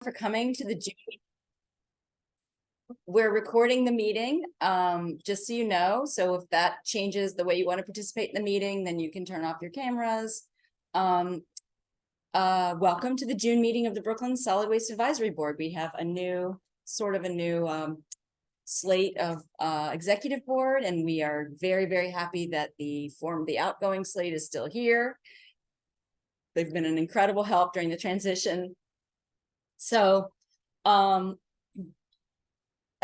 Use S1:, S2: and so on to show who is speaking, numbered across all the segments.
S1: for coming to the June. We're recording the meeting, just so you know. So if that changes the way you want to participate in the meeting, then you can turn off your cameras. Welcome to the June meeting of the Brooklyn Solid Waste Advisory Board. We have a new slate of executive board, and we are very, very happy that the outgoing slate is still here. They've been an incredible help during the transition. So I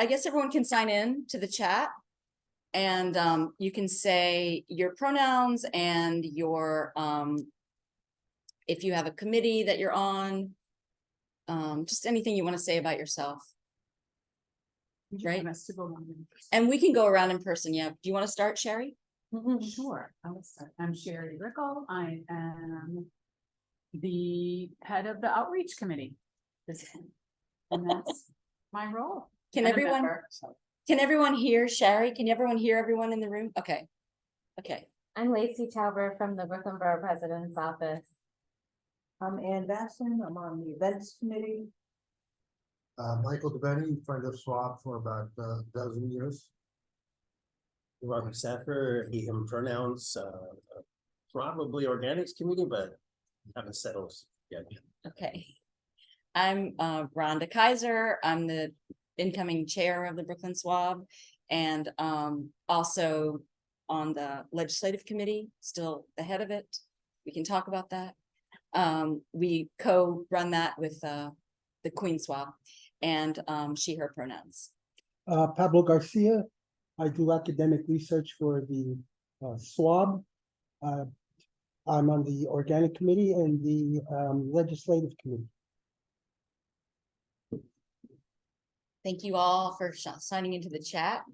S1: guess everyone can sign in to the chat, and you can say your pronouns and your if you have a committee that you're on, just anything you want to say about yourself. Right. And we can go around in person. Yeah. Do you want to start, Sherry?
S2: Sure. I will start. I'm Sherry Rickle. I am the head of the outreach committee. And that's my role.
S1: Can everyone hear Sherry? Can everyone hear everyone in the room? Okay. Okay.
S3: I'm Lacey Tauber from the Brooklyn Borough President's Office.
S4: I'm Ann Basson. I'm on the events committee.
S5: Michael DeBenny, friend of SWAB for about a dozen years.
S6: Robert Saffer, he, him pronouns, probably organics committee, but haven't settled yet.
S1: Okay. I'm Rhonda Kaiser. I'm the incoming chair of the Brooklyn SWAB, and also on the legislative committee, still the head of it. We can talk about that. We co-run that with the Queen SWAB, and she, her pronouns.
S4: Pablo Garcia. I do academic research for the SWAB. I'm on the organic committee and the legislative committee.
S1: Thank you all for signing into the chat.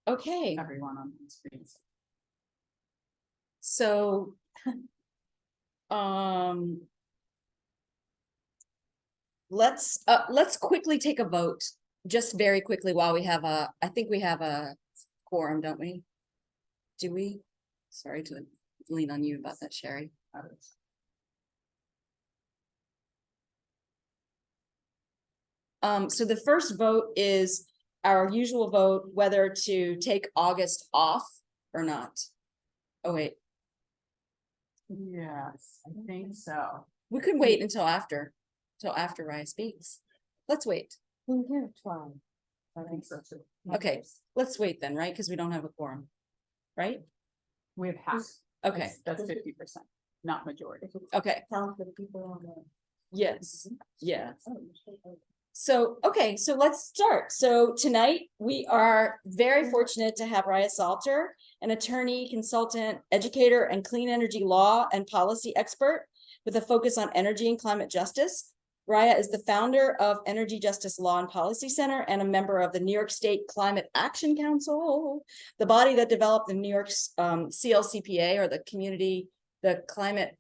S1: Okay.
S2: Everyone on the screen.
S1: So, let's quickly take a vote, just very quickly, while we have I think we have a quorum, don't we? Do we? Sorry to lean on you about that, Sherry. So the first vote is our usual vote, whether to take August off or not. Oh, wait.
S2: Yes, I think so.
S1: We could wait until after Raya speaks. Let's wait.
S3: I'm here 12.
S2: I think so too.
S1: Okay, let's wait then, right? Because we don't have a quorum, right?
S2: We have half.
S1: Okay,
S2: That's 50%, not majority.
S1: okay,
S3: Count for the people on the.
S1: yes, yeah. So, okay, so let's start. So tonight we are very fortunate to have Raya Salter, an attorney, consultant, educator, and clean energy law and policy expert with a focus on energy and climate justice. Raya is the founder of Energy Justice Law and Policy Center and a member of the New York State Climate Action Council, the body that developed the New York's CLCPA, or the climate.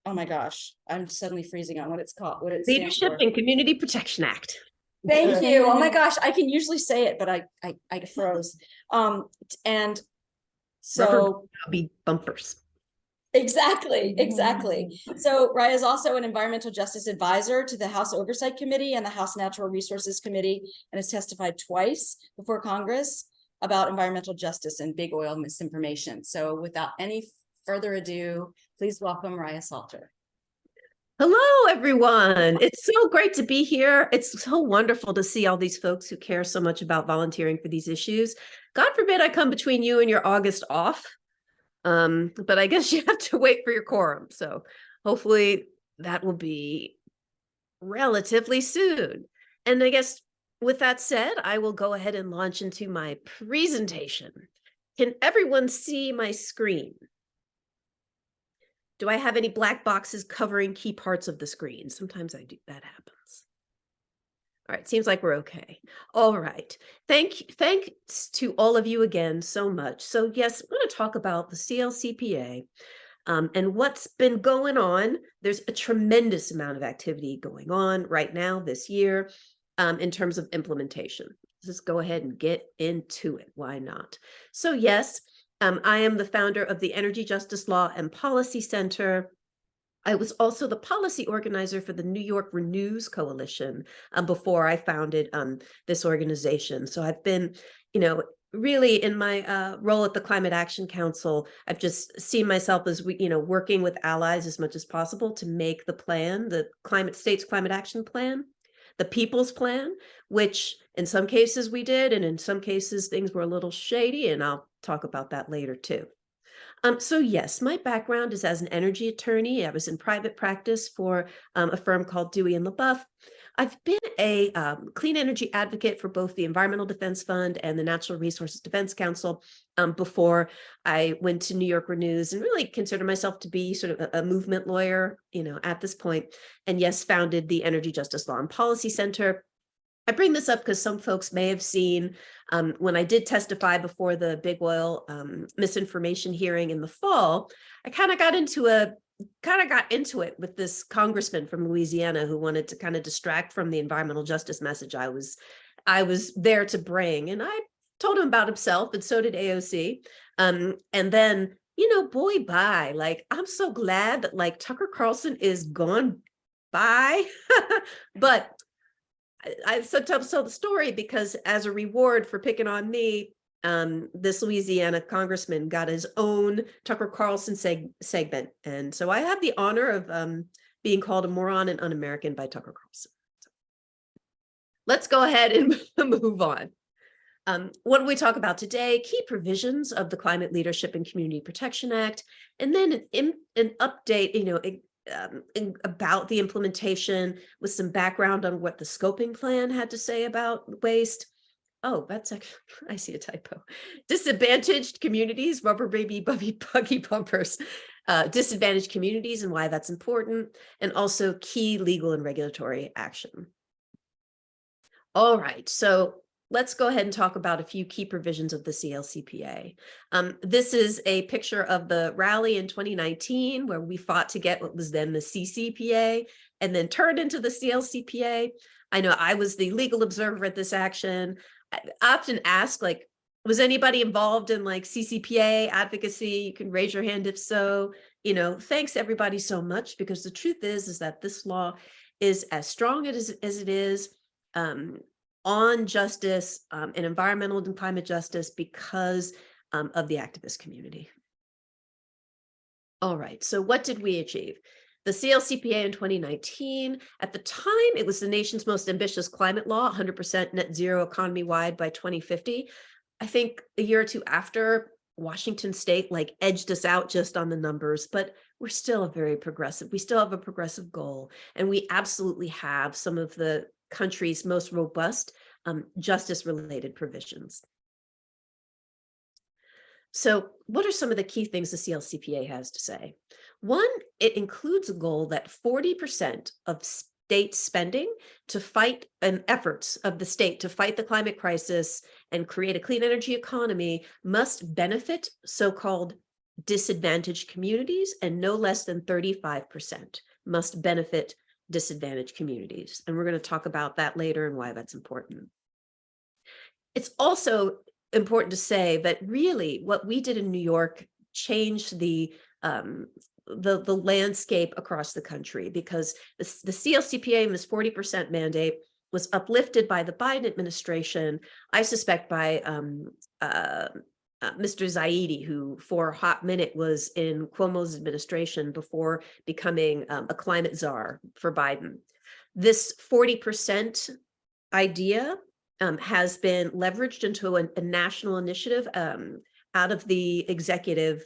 S1: Oh my gosh, I'm suddenly freezing on what it's called. What it
S7: Leadership and Community Protection Act.
S1: Thank you. Oh my gosh, I can usually say it, but I froze. And so
S7: Be bumpers.
S1: Exactly. So Raya is also an environmental justice advisor to the House Oversight Committee and the House Natural Resources Committee, and has testified twice before Congress about environmental justice and big oil misinformation. So without any further ado, please welcome Raya Salter.
S7: Hello, everyone. It's so great to be here. It's so wonderful to see all these folks who care so much about volunteering for these issues. God forbid I come between you and your August off. But I guess you have to wait for your quorum. So hopefully that will be relatively soon. And I guess with that said, I will go ahead and launch into my presentation. Can everyone see my screen? Do I have any black boxes covering key parts of the screen? Sometimes that happens. All right, seems like we're okay. All right, thanks to all of you again so much. So yes, I'm going to talk about the CLCPA and what's been going on. There's a tremendous amount of activity going on right now this year in terms of implementation. just go ahead and get into it. Why not? So yes, I am the founder of the Energy Justice Law and Policy Center. I was also the policy organizer for the New York Renews Coalition before I founded this organization. So I've been, really in my role at the Climate Action Council, I've just seen myself as working with allies as much as possible to make the plan, the state's climate action plan, the people's plan, which in some cases we did, and in some cases things were a little shady, and I'll talk about that later too. So yes, my background is as an energy attorney. I was in private practice for a firm called Dewey and LaBeouf. I've been a clean energy advocate for both the Environmental Defense Fund and the Natural Resources Defense Council before I went to New York Renews, and really consider myself to be sort of a movement lawyer, at this point. And yes, founded the Energy Justice Law and Policy Center. I bring this up because some folks may have seen when I did testify before the big oil misinformation hearing in the fall, I kind of got into it with this congressman from Louisiana who wanted to kind of distract from the environmental justice message I was there to bring. And I told him about himself, and so did AOC. And then, boy, bye. Like, I'm so glad that like Tucker Carlson is gone by. But I sometimes tell the story because as a reward for picking on me, this Louisiana congressman got his own Tucker Carlson segment. And so I have the honor of being called a moron and un-American by Tucker Carlson. So let's go ahead and move on. What do we talk about today? Key provisions of the Climate Leadership and Community Protection Act, and then an update, about the implementation with some background on what the scoping plan had to say about waste. Oh, that's actually, I see a typo. Disadvantaged communities, rubber baby buggy bumpers, disadvantaged communities and why that's important, and also key legal and regulatory action. All right, so let's go ahead and talk about a few key provisions of the CLCPA. This is a picture of the rally in 2019 where we fought to get what was then the CCPA and then turned into the CLCPA. I know I was the legal observer at this action. I often ask, like, was anybody involved in like CCPA advocacy? You can raise your hand if so. Thanks everybody so much, because the truth is that this law is as strong as it is on justice and environmental and climate justice because of the activist community. All right, so what did we achieve? The CLCPA in 2019, at the time, it was the nation's most ambitious climate law, 100% net zero economy-wide by 2050. I think a year or two after, Washington State like edged us out just on the numbers, but we're still we still have a progressive goal, and we absolutely have some of the country's most robust justice-related provisions. So what are some of the key things the CLCPA has to say? One, it includes a goal that 40% of state spending to fight and efforts of the state to fight the climate crisis and create a clean energy economy must benefit so-called disadvantaged communities, and no less than 35% must benefit disadvantaged communities. And we're going to talk about that later and why that's important. It's also important to say that really what we did in New York changed the landscape across the country, because the CLCPA and this 40% mandate was uplifted by the Biden administration, I suspect by Mr. Zaidi, who for a hot minute was in Cuomo's administration before becoming a climate czar for Biden. This 40% idea has been leveraged into a national initiative out of the executive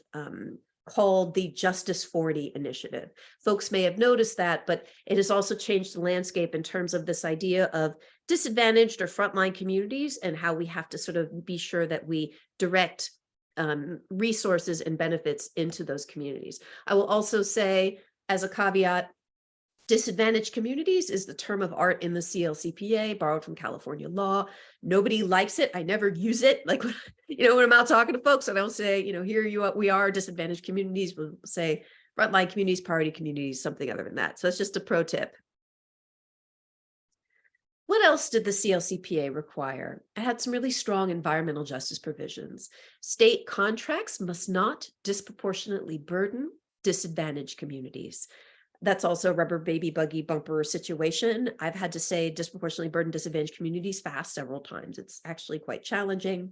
S7: called the Justice 40 initiative. Folks may have noticed that, but it has also changed the landscape in terms of this idea of disadvantaged or frontline communities and how we have to sort of be sure that we direct resources and benefits into those communities. I will also say, as a caveat, disadvantaged communities is the term of art in the CLCPA, borrowed from California law. Nobody likes it. I never use it. Like, when I'm out talking to folks, I don't say, here we are, disadvantaged communities. We'll say frontline communities, priority communities, something other than that. So it's just a pro tip. What else did the CLCPA require? It had some really strong environmental justice provisions. State contracts must not disproportionately burden disadvantaged communities. That's also a rubber baby buggy bumper situation. I've had to say disproportionately burden disadvantaged communities fast several times. It's actually quite challenging.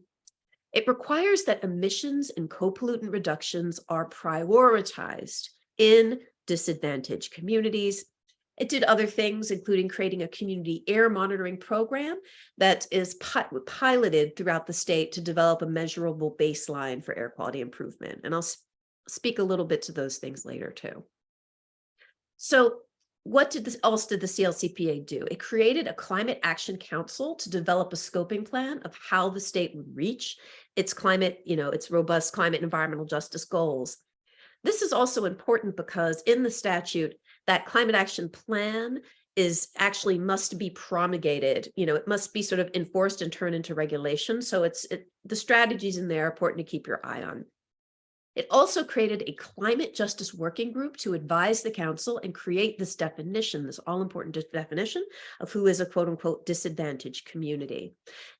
S7: It requires that emissions and co-pollutant reductions are prioritized in disadvantaged communities. It did other things, including creating a community air monitoring program that is piloted throughout the state to develop a measurable baseline for air quality improvement. And I'll speak a little bit to those things later too. So what else did the CLCPA do? It created a climate action council to develop a scoping plan of how the state would reach its climate, its robust climate and environmental justice goals. This is also important because in the statute, that climate action plan is actually must be promulgated. It must be sort of enforced and turned into regulation. So the strategies in there are important to keep your eye on. It also created a climate justice working group to advise the council and create this definition, this all important definition of who is a quote unquote disadvantaged community.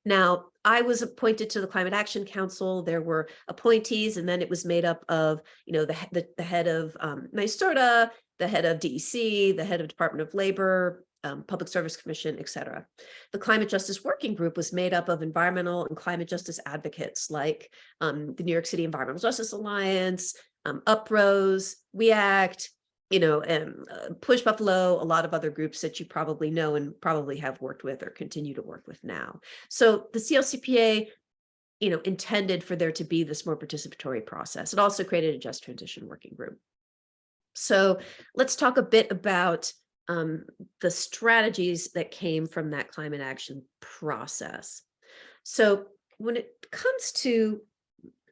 S7: Now, I was appointed to the Climate Action Council. There were appointees, and then it was made up of, the head of NYSERDA, the head of DEC, the head of Department of Labor, Public Service Commission, et cetera. The Climate Justice Working Group was made up of environmental and climate justice advocates like the New York City Environmental Justice Alliance, UPROSE, We Act, Push Buffalo, a lot of other groups that you probably know and probably have worked with or continue to work with now. So the CLCPA, intended for there to be this more participatory process. It also created a Just Transition Working Group. So let's talk a bit about the strategies that came from that climate action process. So when it comes to,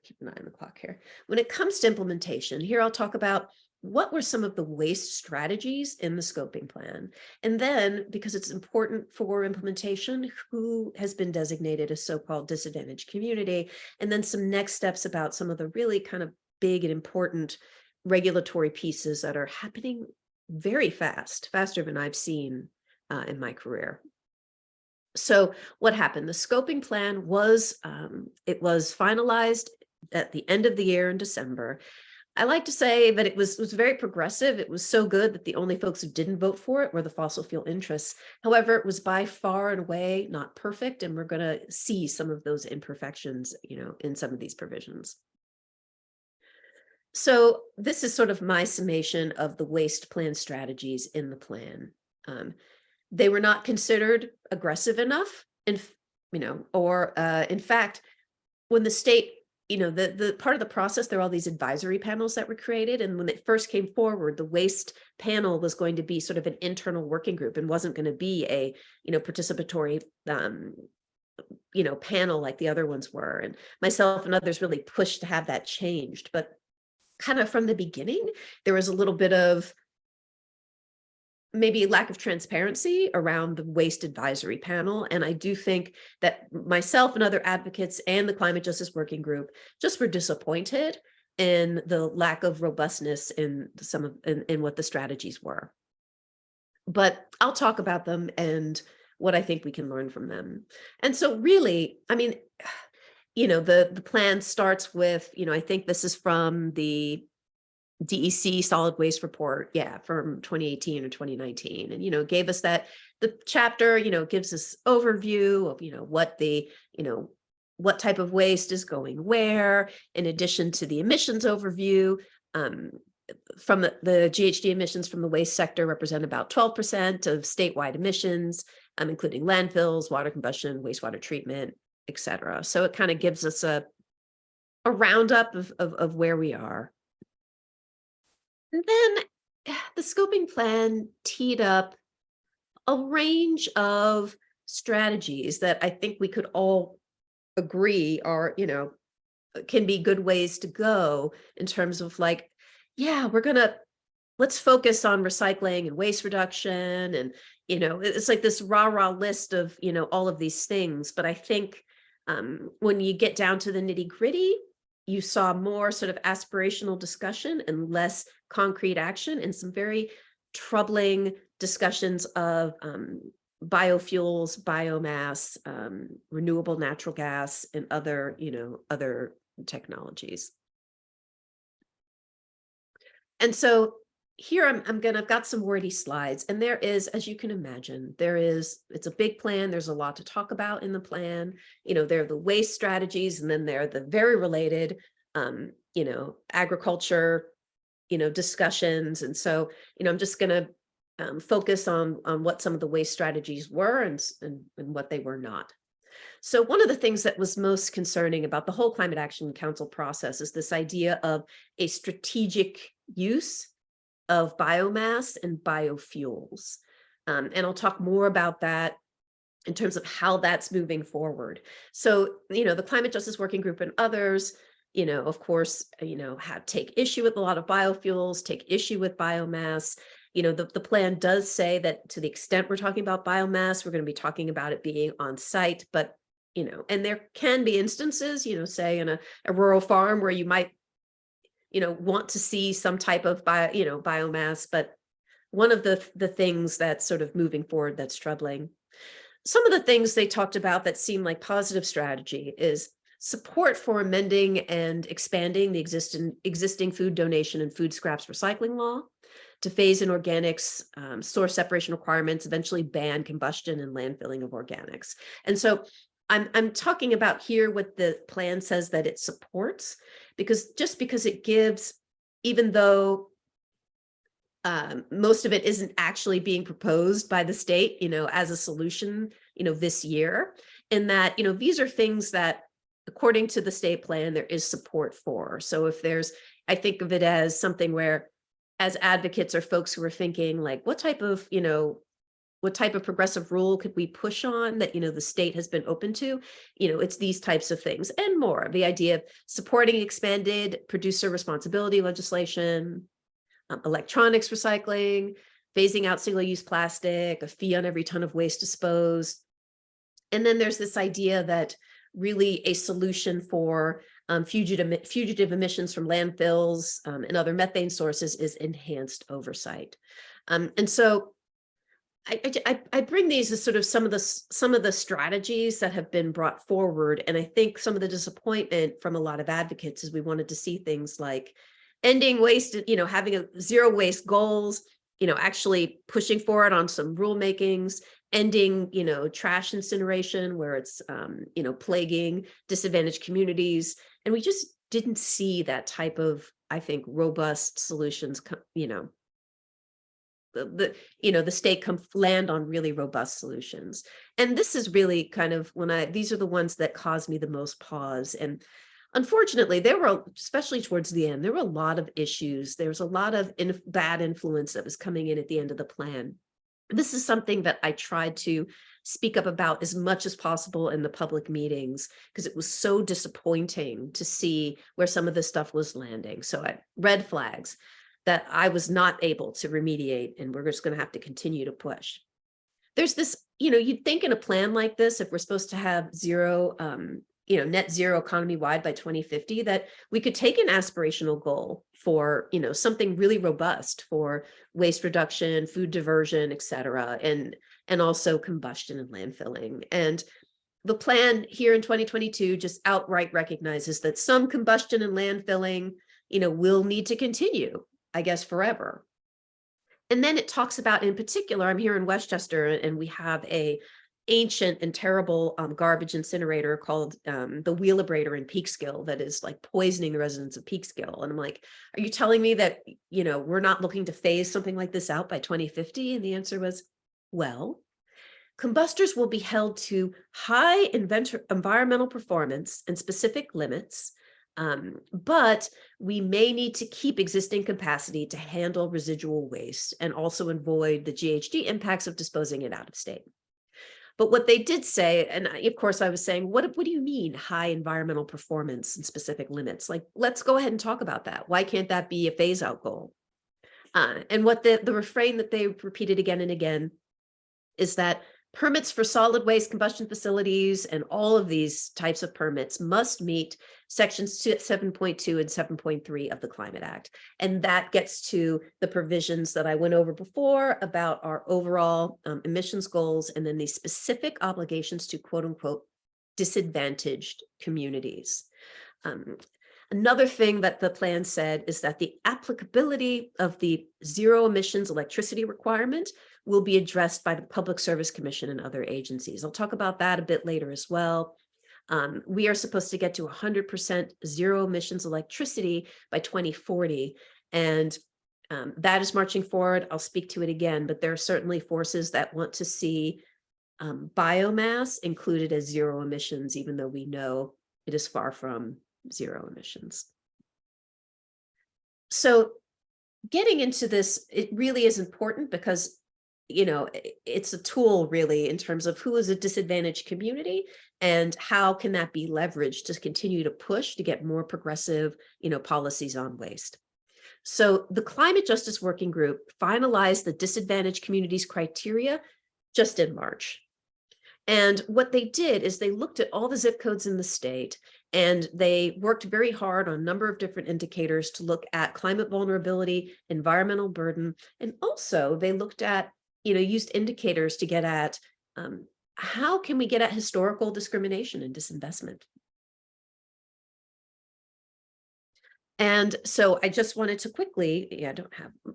S7: keep an eye on the clock here, when it comes to implementation, here I'll talk about what were some of the waste strategies in the scoping plan. And then, because it's important for implementation, who has been designated a so-called disadvantaged community, and then some next steps about some of the really kind of big and important regulatory pieces that are happening very fast, faster than I've seen in my career. So what happened? The scoping plan was, it was finalized at the end of the year in December. I like to say that it was very progressive. It was so good that the only folks who didn't vote for it were the fossil fuel interests. However, it was by far and away not perfect, and we're going to see some of those imperfections, in some of these provisions. So this is sort of my summation of the waste plan strategies in the plan. They were not considered aggressive enough, in fact, when the state, the part of the process, there are all these advisory panels that were created. And when it first came forward, the waste panel was going to be sort of an internal working group and wasn't going to be a, participatory, panel like the other ones were. And myself and others really pushed to have that changed. But kind of from the beginning, there was a little bit of maybe lack of transparency around the waste advisory panel. And I do think that myself and other advocates and the Climate Justice Working Group just were disappointed in the lack of robustness in in what the strategies were. But I'll talk about them and what I think we can learn from them. And so really, I mean, the plan starts with, I think this is from the DEC solid waste report, from 2018 or 2019. And, gave us the chapter, gives us overview of, what type of waste is going where, in addition to the emissions overview. From the GHG emissions from the waste sector represent about 12% of statewide emissions, including landfills, water combustion, wastewater treatment, et cetera. So it kind of gives us a roundup of where we are. And then the scoping plan teed up a range of strategies that I think we could all agree are, can be good ways to go in terms of let's focus on recycling and waste reduction. And, it's like this rah-rah list of, all of these things. But I think when you get down to the nitty-gritty, you saw more sort of aspirational discussion and less concrete action, and some very troubling discussions of biofuels, biomass, renewable natural gas, and other, other technologies. And so here I've got some wordy slides, and there is, as you can imagine, it's a big plan. There's a lot to talk about in the plan. There are the waste strategies, and then there are the very related, agriculture, discussions. And so, I'm just going to focus on what some of the waste strategies were and what they were not. So one of the things that was most concerning about the whole Climate Action Council process is this idea of a strategic use of biomass and biofuels. And I'll talk more about that in terms of how that's moving forward. So, the Climate Justice Working Group and others, of course, take issue with a lot of biofuels, take issue with biomass. The plan does say that to the extent we're talking about biomass, we're going to be talking about it being on site, but and there can be instances, say in a rural farm where you might, want to see some type of biomass, but one of the things that's sort of moving forward that's troubling. Some of the things they talked about that seem like positive strategy is support for amending and expanding the existing food donation and food scraps recycling law to phase in organics, source separation requirements, eventually ban combustion and landfilling of organics. And so I'm talking about here what the plan says that it supports, because it gives, even though most of it isn't actually being proposed by the state, as a solution, this year, in that, these are things that, according to the state plan, there is support for. So if I think of it as something where, as advocates or folks who are thinking like, what type of progressive rule could we push on that, the state has been open to, it's these types of things and more. The idea of supporting expanded producer responsibility legislation, electronics recycling, phasing out single-use plastic, a fee on every ton of waste disposed. And then there's this idea that really a solution for fugitive emissions from landfills and other methane sources is enhanced oversight. And so I bring these as sort of some of the strategies that have been brought forward. And I think some of the disappointment from a lot of advocates is we wanted to see things like ending waste, having a zero waste goals, actually pushing forward on some rulemakings, ending, trash incineration where it's, plaguing disadvantaged communities. And we just didn't see that type of, I think, robust solutions, the state land on really robust solutions. And this is really kind of these are the ones that caused me the most pause. And unfortunately, there were, especially towards the end, there were a lot of issues. There was a lot of bad influence that was coming in at the end of the plan. This is something that I tried to speak up about as much as possible in the public meetings, because it was so disappointing to see where some of this stuff was landing. So red flags that I was not able to remediate, and we're just going to have to continue to push. There's this, you'd think in a plan like this, if we're supposed to have zero, net zero economy wide by 2050, that we could take an aspirational goal for, something really robust for waste reduction, food diversion, et cetera, and also combustion and landfilling. And the plan here in 2022 just outright recognizes that some combustion and landfilling, will need to continue, I guess, forever. And then it talks about, in particular, I'm here in Westchester, and we have a ancient and terrible garbage incinerator called the Wheelabrator in Peekskill that is like poisoning the residents of Peekskill. And I'm like, are you telling me that, we're not looking to phase something like this out by 2050? And the answer was, well, combustors will be held to high environmental performance and specific limits, but we may need to keep existing capacity to handle residual waste and also avoid the GHG impacts of disposing it out of state. But what they did say, and of course I was saying, what do you mean high environmental performance and specific limits? Like, let's go ahead and talk about that. Why can't that be a phase out goal? And what the refrain that they repeated again and again is that permits for solid waste combustion facilities and all of these types of permits must meet sections 7.2 and 7.3 of the Climate Act. And that gets to the provisions that I went over before about our overall emissions goals, and then the specific obligations to quote unquote disadvantaged communities. Another thing that the plan said is that the applicability of the zero emissions electricity requirement will be addressed by the Public Service Commission and other agencies. I'll talk about that a bit later as well. We are supposed to get to 100% zero emissions electricity by 2040. And that is marching forward. I'll speak to it again, but there are certainly forces that want to see biomass included as zero emissions, even though we know it is far from zero emissions. So getting into this, it really is important because, you know, it's a tool really in terms of who is a disadvantaged community and how can that be leveraged to continue to push to get more progressive, you know, policies on waste. So the Climate Justice Working Group finalized the disadvantaged communities criteria just in March. And what they did is they looked at all the zip codes in the state, and they worked very hard on a number of different indicators to look at climate vulnerability, environmental burden, and also they looked at, you know, used indicators to get at how can we get at historical discrimination and disinvestment. And so I just wanted to quickly,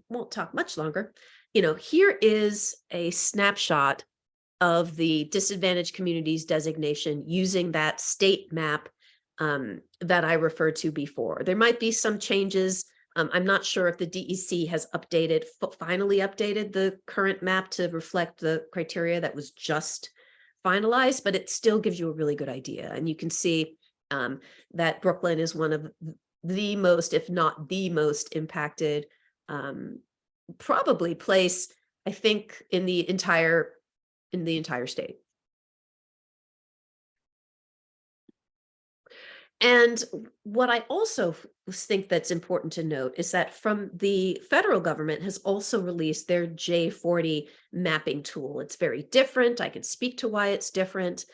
S7: won't talk much longer. You know, here is a snapshot of the disadvantaged communities designation using that state map that I referred to before. There might be some changes. I'm not sure if the DEC has finally updated the current map to reflect the criteria that was just finalized, but it still gives you a really good idea. And you can see that Brooklyn is one of the most, if not the most impacted, probably place, I think, in the entire state. And what I also think that's important to note is that from the federal government has also released their J40 mapping tool. It's very different. I can speak to why it's different,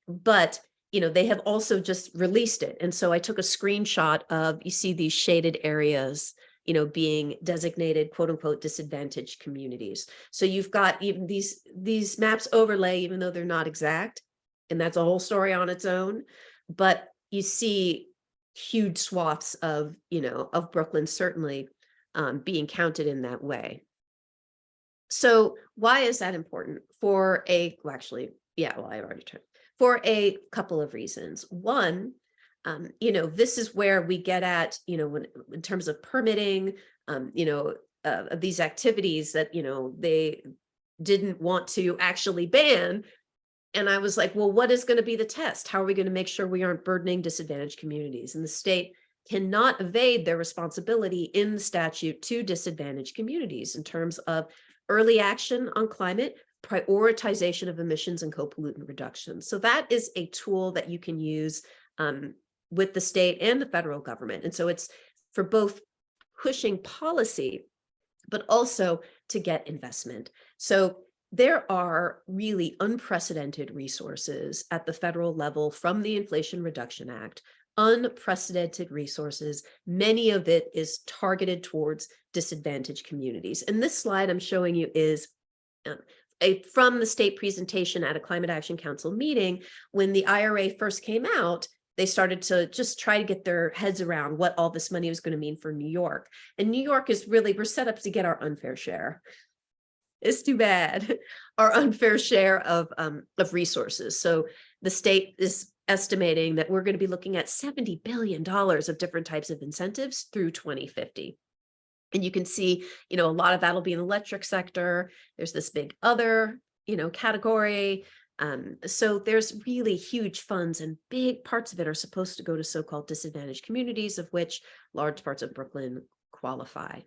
S7: but you know, they have also just released it. And so I took a screenshot of, you see these shaded areas, you know, being designated quote unquote disadvantaged communities. So you've got even these maps overlay, even though they're not exact, and that's a whole story on its own. But you see huge swaths of, you know, of Brooklyn certainly being counted in that way. So why is that important? For a couple of reasons. One, you know, this is where we get at, you know, when in terms of permitting, you know, of these activities that, you know, they didn't want to actually ban. And I was like, well, what is going to be the test? How are we going to make sure we aren't burdening disadvantaged communities? And the state cannot evade their responsibility in the statute to disadvantaged communities in terms of early action on climate, prioritization of emissions and co-pollutant reduction. So that is a tool that you can use with the state and the federal government. And so it's for both pushing policy, but also to get investment. So there are really unprecedented resources at the federal level from the Inflation Reduction Act, unprecedented resources. Many of it is targeted towards disadvantaged communities. And this slide I'm showing you is from the state presentation at a Climate Action Council meeting. When the IRA first came out, they started to just try to get their heads around what all this money was going to mean for New York. And New York is really, we're set up to get our unfair share. It's too bad, our unfair share of resources. So the state is estimating that we're going to be looking at $70 billion of different types of incentives through 2050. And you can see, you know, a lot of that'll be in the electric sector. There's this big other, you know, category. So there's really huge funds, and big parts of it are supposed to go to so-called disadvantaged communities, of which large parts of Brooklyn qualify.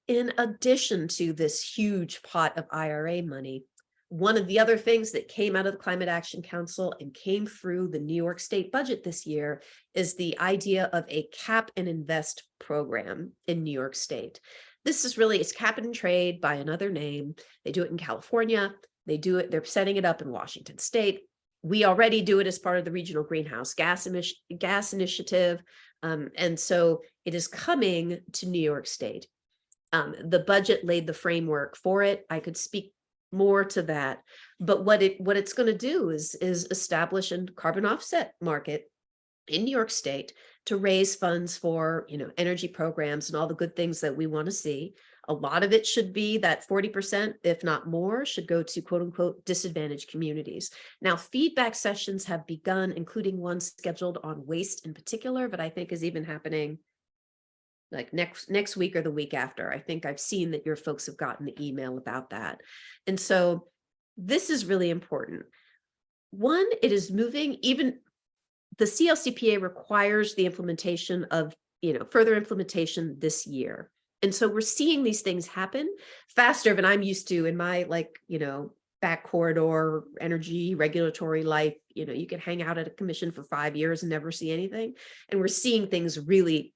S7: In addition to this huge pot of IRA money, one of the other things that came out of the Climate Action Council and came through the New York State budget this year is the idea of a cap and invest program in New York State. This is really, it's cap and trade by another name. They do it in California. They do it, they're setting it up in Washington State. We already do it as part of the regional greenhouse gas initiative. And so it is coming to New York State. The budget laid the framework for it. I could speak more to that, but what it's going to do is establish a carbon offset market in New York State to raise funds for, energy programs and all the good things that we want to see. A lot of it should be that 40%, if not more, should go to quote unquote disadvantaged communities. Now, feedback sessions have begun, including one scheduled on waste in particular, but I think is even happening like next week or the week after. I think I've seen that your folks have gotten the email about that. And so this is really important. One, it is moving, even the CLCPA requires the implementation of, further implementation this year. And so we're seeing these things happen faster than I'm used to in my back corridor energy regulatory life. You can hang out at a commission for 5 years and never see anything. And we're seeing things really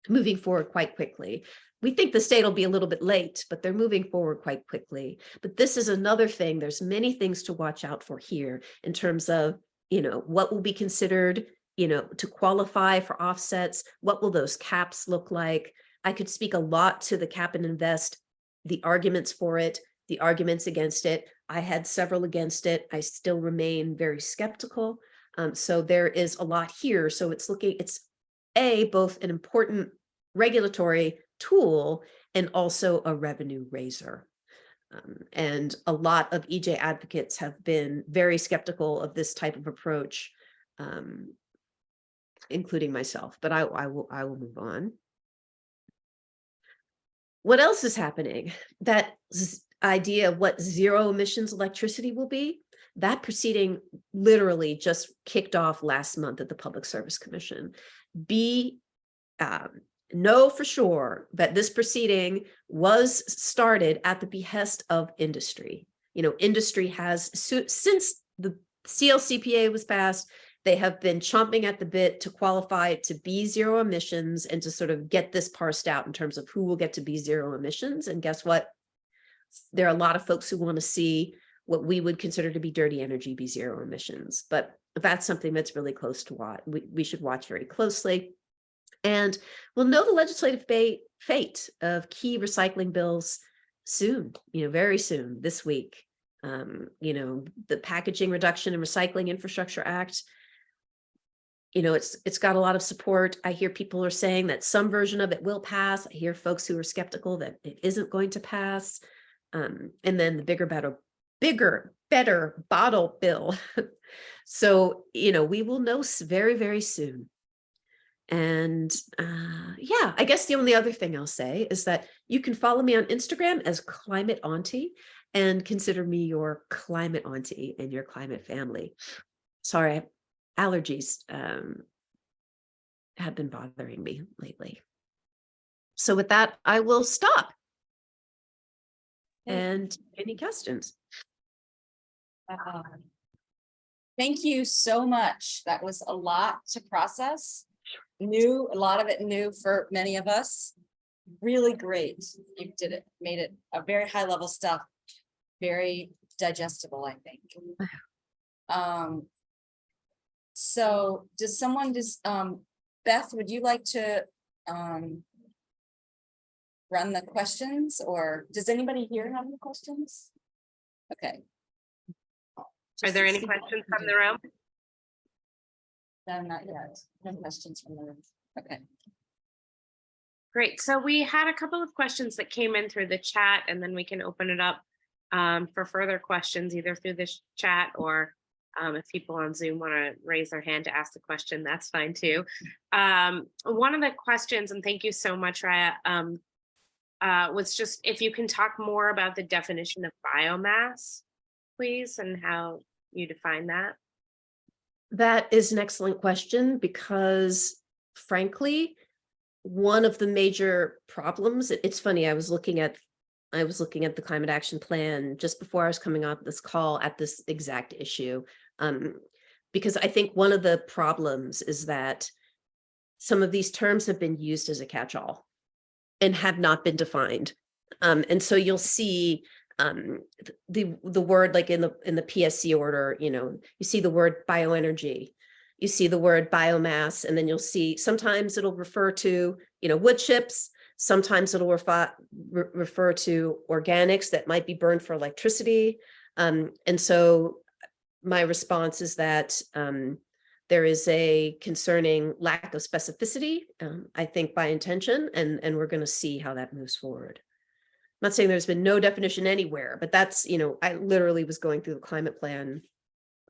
S7: moving forward quite quickly. We think the state will be a little bit late, but they're moving forward quite quickly. But this is another thing. There's many things to watch out for here in terms of, what will be considered, to qualify for offsets. What will those caps look like? I could speak a lot to the cap and invest, the arguments for it, the arguments against it. I had several against it. I still remain very skeptical. So there is a lot here. So it's both an important regulatory tool and also a revenue raiser. And a lot of EJ advocates have been very skeptical of this type of approach, including myself, but I will move on. What else is happening? That idea of what zero emissions electricity will be, that proceeding literally just kicked off last month at the Public Service Commission. Know for sure that this proceeding was started at the behest of industry. Industry has, since the CLCPA was passed, they have been chomping at the bit to qualify to be zero emissions and to sort of get this parsed out in terms of who will get to be zero emissions. And guess what? There are a lot of folks who want to see what we would consider to be dirty energy be zero emissions, but that's something that's really close to what we should watch very closely. And we'll know the legislative fate of key recycling bills soon, very soon this week. The Packaging Reduction and Recycling Infrastructure Act, it's got a lot of support. I hear people are saying that some version of it will pass. I hear folks who are skeptical that it isn't going to pass. And then the bigger, better bottle bill. So, we will know very, very soon. And I guess the only other thing I'll say is that you can follow me on Instagram as Climate Auntie and consider me your climate auntie and your climate family. Sorry, allergies have been bothering me lately. So with that, I will stop. And any questions?
S1: Thank you so much. That was a lot to process. A lot of it new for many of us. Really great. You did it, made it a very high level stuff, very digestible, I think. So does someone Beth, would you like to run the questions, or does anybody here have any questions? Okay.
S8: Are there any questions from the room?
S1: No, not yet. No questions from the room. Okay.
S8: Great. So we had a couple of questions that came in through the chat, and then we can open it up for further questions either through this chat or if people on Zoom want to raise their hand to ask the question, that's fine too. One of the questions, and thank you so much, Raya, was just if you can talk more about the definition of biomass, please, and how you define that.
S7: That is an excellent question because, frankly, one of the major problems, it's funny, I was looking at the climate action plan just before I was coming on this call at this exact issue, because I think one of the problems is that some of these terms have been used as a catch-all and have not been defined. And so you'll see the word like in the PSC order, you see the word bioenergy, you see the word biomass, and then you'll see sometimes it'll refer to, wood chips, sometimes it'll refer to organics that might be burned for electricity. And so my response is that there is a concerning lack of specificity, I think by intention, and we're going to see how that moves forward. I'm not saying there's been no definition anywhere, but that's, I literally was going through the climate plan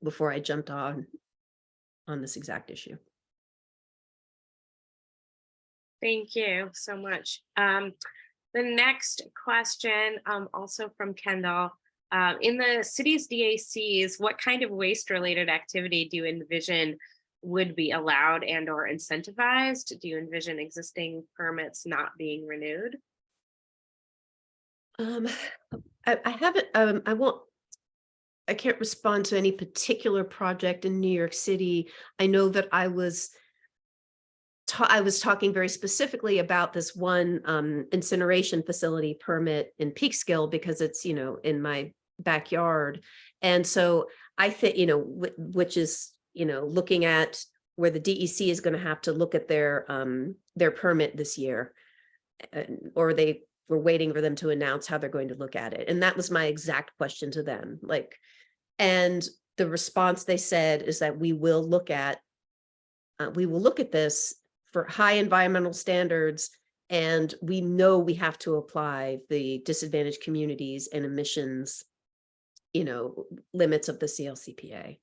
S7: before I jumped on this exact issue.
S8: Thank you so much. The next question, also from Kendall. In the city's DACs, what kind of waste-related activity do you envision would be allowed and or incentivized? Do you envision existing permits not being renewed?
S7: I haven't, I can't respond to any particular project in New York City. I know that I was talking very specifically about this one incineration facility permit in Peekskill because it's, in my backyard. And so I think, which is, looking at where the DEC is going to have to look at their permit this year, or they were waiting for them to announce how they're going to look at it. And that was my exact question to them. And the response they said is that we will look at this for high environmental standards. And we know we have to apply the disadvantaged communities and emissions, limits of the CLCPA.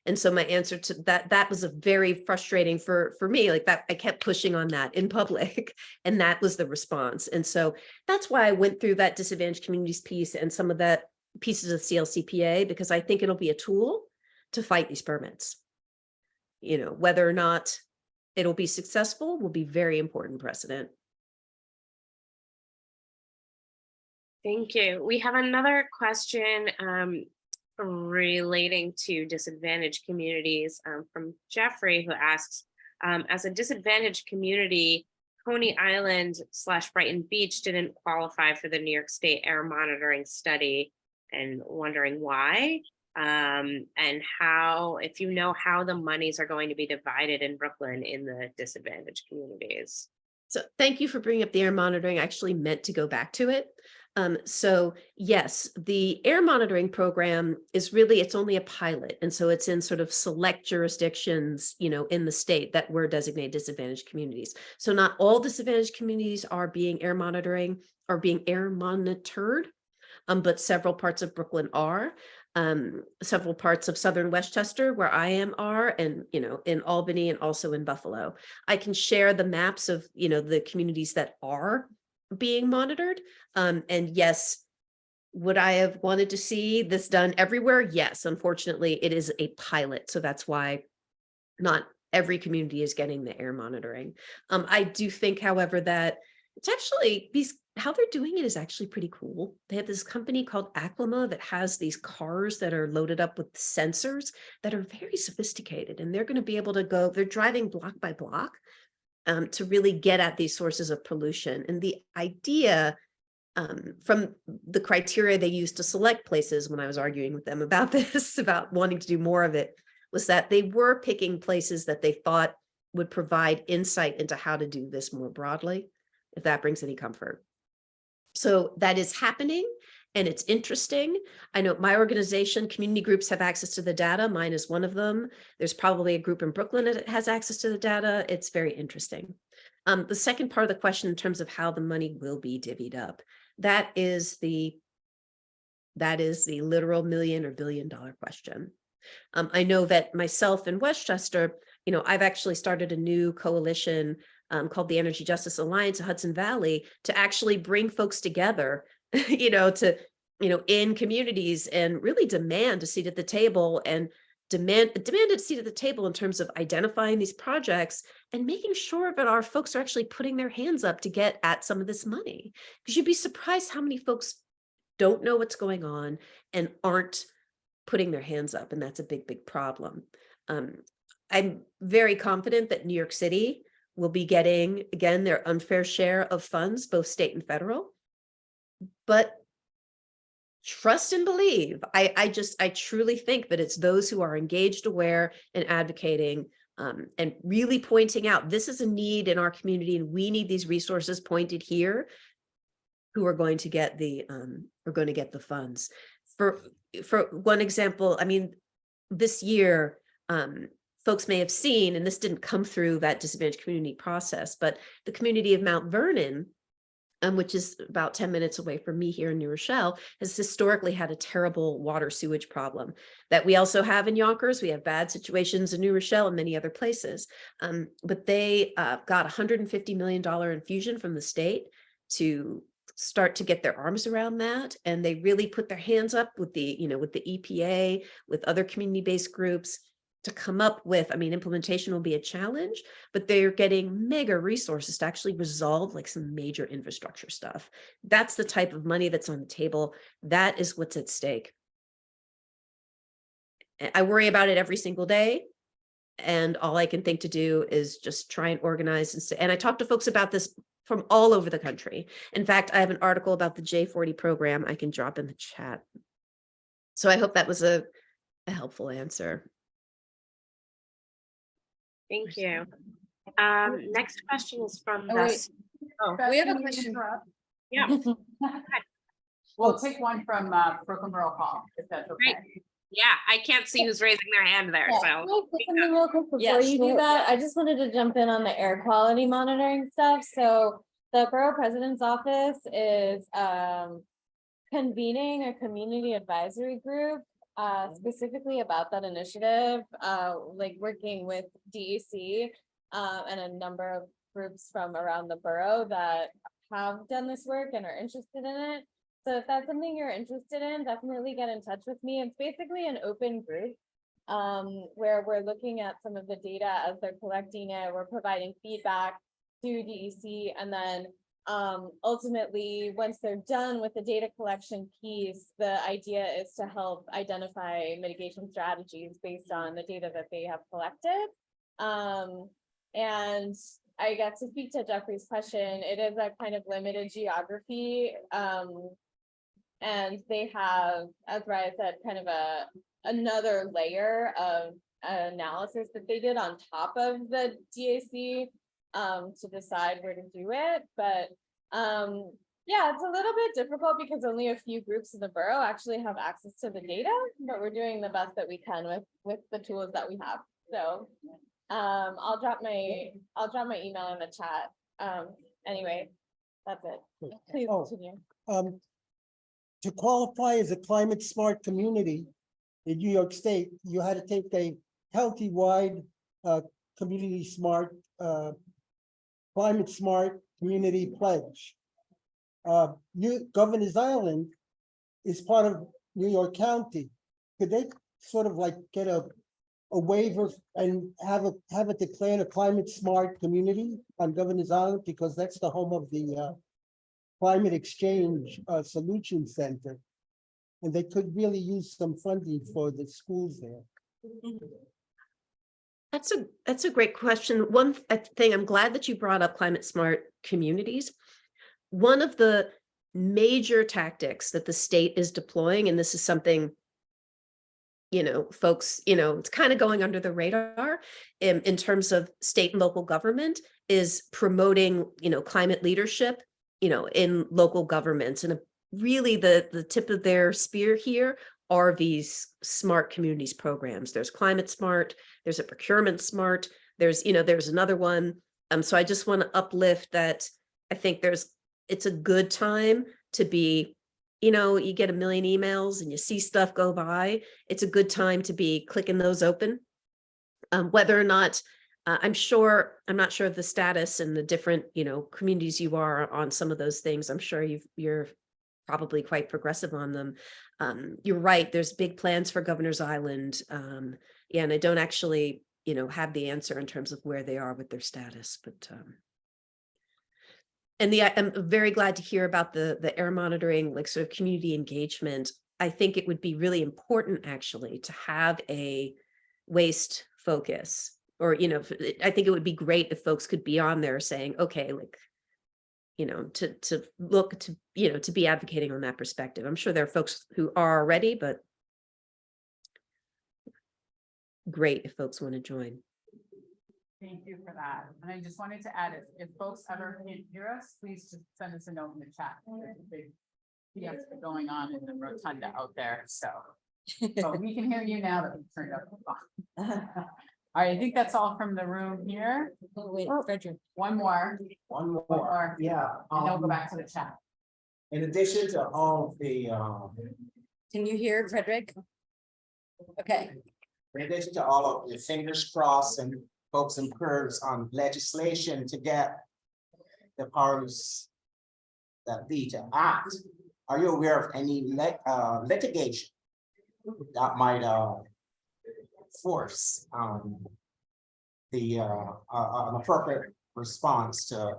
S7: And so my answer to that was a very frustrating for me, like that I kept pushing on that in public, and that was the response. And so that's why I went through that disadvantaged communities piece and some of that pieces of CLCPA, because I think it'll be a tool to fight these permits. Whether or not it'll be successful will be very important precedent.
S8: Thank you. We have another question relating to disadvantaged communities from Jeffrey, who asks, as a disadvantaged community, Coney Island / Brighton Beach didn't qualify for the New York State air monitoring study, and wondering why, and how, if you know how the monies are going to be divided in Brooklyn in the disadvantaged communities.
S7: So thank you for bringing up the air monitoring. I actually meant to go back to it. So yes, the air monitoring program is really, it's only a pilot. And so it's in sort of select jurisdictions, in the state that were designated disadvantaged communities. So not all disadvantaged communities are being air monitored, but several parts of Brooklyn are. Several parts of Southern Westchester, where I am, are, and in Albany and also in Buffalo. I can share the maps of the communities that are being monitored. And yes, would I have wanted to see this done everywhere? Yes, unfortunately, it is a pilot, so that's why not every community is getting the air monitoring. I do think, however, that it's actually how they're doing it is actually pretty cool. They have this company called Aclima that has these cars that are loaded up with sensors that are very sophisticated, and they're going to be able to go, they're driving block by block to really get at these sources of pollution. And the idea from the criteria they used to select places, when I was arguing with them about this, about wanting to do more of it, was that they were picking places that they thought would provide insight into how to do this more broadly, if that brings any comfort. So that is happening, and it's interesting. I know my organization, community groups, have access to the data. Mine is one of them. There's probably a group in Brooklyn that has access to the data. It's very interesting. The second part of the question, in terms of how the money will be divvied up, that is the literal million or billion dollar question. I know that myself in Westchester, I've actually started a new coalition called the Energy Justice Alliance of Hudson Valley to actually bring folks together, in communities, and really demand a seat at the table, and demand a seat at the table in terms of identifying these projects and making sure that our folks are actually putting their hands up to get at some of this money. Because you'd be surprised how many folks don't know what's going on and aren't putting their hands up. And that's a big, big problem. I'm very confident that New York City will be getting, again, their unfair share of funds, both state and federal. But trust and believe. I truly think that it's those who are engaged, aware, and advocating, and really pointing out this is a need in our community and we need these resources pointed here, who are going to get the funds. For one example, I mean, this year, folks may have seen, and this didn't come through that disadvantaged community process, but the community of Mount Vernon, which is about 10 minutes away from me here in New Rochelle, has historically had a terrible water sewage problem that we also have in Yonkers. We have bad situations in New Rochelle and many other places. But they got $150 million infusion from the state to start to get their arms around that. And they really put their hands up with the EPA, with other community-based groups, to come up with, I mean, implementation will be a challenge, but they're getting mega resources to actually resolve like some major infrastructure stuff. That's the type of money that's on the table. That is what's at stake. I worry about it every single day. And all I can think to do is just try and organize. And I talk to folks about this from all over the country. In fact, I have an article about the J40 program I can drop in the chat. So I hope that was a helpful answer.
S8: Thank you. Next question is from
S3: Oh,
S8: the.
S3: wait.
S8: Oh,
S1: We have a
S2: Can you
S1: question.
S2: interrupt?
S8: yeah,
S2: We'll take one from Brooklyn Borough Hall, if that's okay.
S8: Great. yeah, I can't see who's raising their hand there,
S3: Yeah,
S8: so.
S3: can I say something real quick before
S1: Yes,
S3: you do
S1: sure.
S3: that? I just wanted to jump in on the air quality monitoring stuff. So the borough president's office is convening a community advisory group specifically about that initiative, like working with DEC and a number of groups from around the borough that have done this work and are interested in it. So if that's something you're interested in, definitely get in touch with me. It's basically an open group where we're looking at some of the data as they're collecting it. We're providing feedback to DEC, and then ultimately, once they're done with the data collection piece, the idea is to help identify mitigation strategies based on the data that they have collected. And I got to speak to Jeffrey's question. It is a kind of limited geography. And they have, as Raya said, kind of another layer of analysis that they did on top of the DAC to decide where to do it. But yeah, it's a little bit difficult because only a few groups in the borough actually have access to the data, but we're doing the best that we can with the tools that we have. So I'll drop my email in the chat. Anyway, that's it. Please continue.
S4: To qualify as a climate smart community in New York State, you had to take a county-wide community smart, climate smart community pledge. Governor's Island is part of New York County. Could they sort of like get a waiver and have it declared a climate smart community on Governor's Island, because that's the home of the Climate Exchange Solution Center, and they could really use some funding for the schools there.
S7: That's a great question. One thing, I'm glad that you brought up climate smart communities. One of the major tactics that the state is deploying, and this is something, folks, it's kind of going under the radar in terms of state and local government, is promoting, climate leadership, in local governments. And really the tip of their spear here are these smart communities programs. There's climate smart, there's a procurement smart, there's another one. So I just want to uplift that. I think it's a good time to be, you get a million emails and you see stuff go by. It's a good time to be clicking those open. Whether or not, I'm not sure of the status and the different, communities you are on some of those things. I'm sure you're probably quite progressive on them. You're right. There's big plans for Governor's Island. And I don't actually, have the answer in terms of where they are with their status, but, I'm very glad to hear about the air monitoring, like sort of community engagement. I think it would be really important actually to have a waste focus, or, I think it would be great if folks could be on there saying, okay, like, to look to, to be advocating on that perspective. I'm sure there are folks who are already, but great if folks want to join.
S2: Thank you for that. And I just wanted to add, if folks ever can't hear us, please just send us a note in the chat. There's a big fiesta going on in the rotunda out there, so. But we can hear you now that we've turned up the phone. All right, I think that's all from the room here.
S1: Oh, wait, Frederick.
S2: One more,
S9: One
S2: one
S9: more,
S2: more,
S9: yeah.
S2: and then we'll go back to the chat.
S9: In addition to all of the,
S1: Can you hear Frederick? Okay,
S9: in addition to all of the fingers crossed and folks and prayers on legislation to get the powers that be to act, are you aware of any litigation that might force the an appropriate response to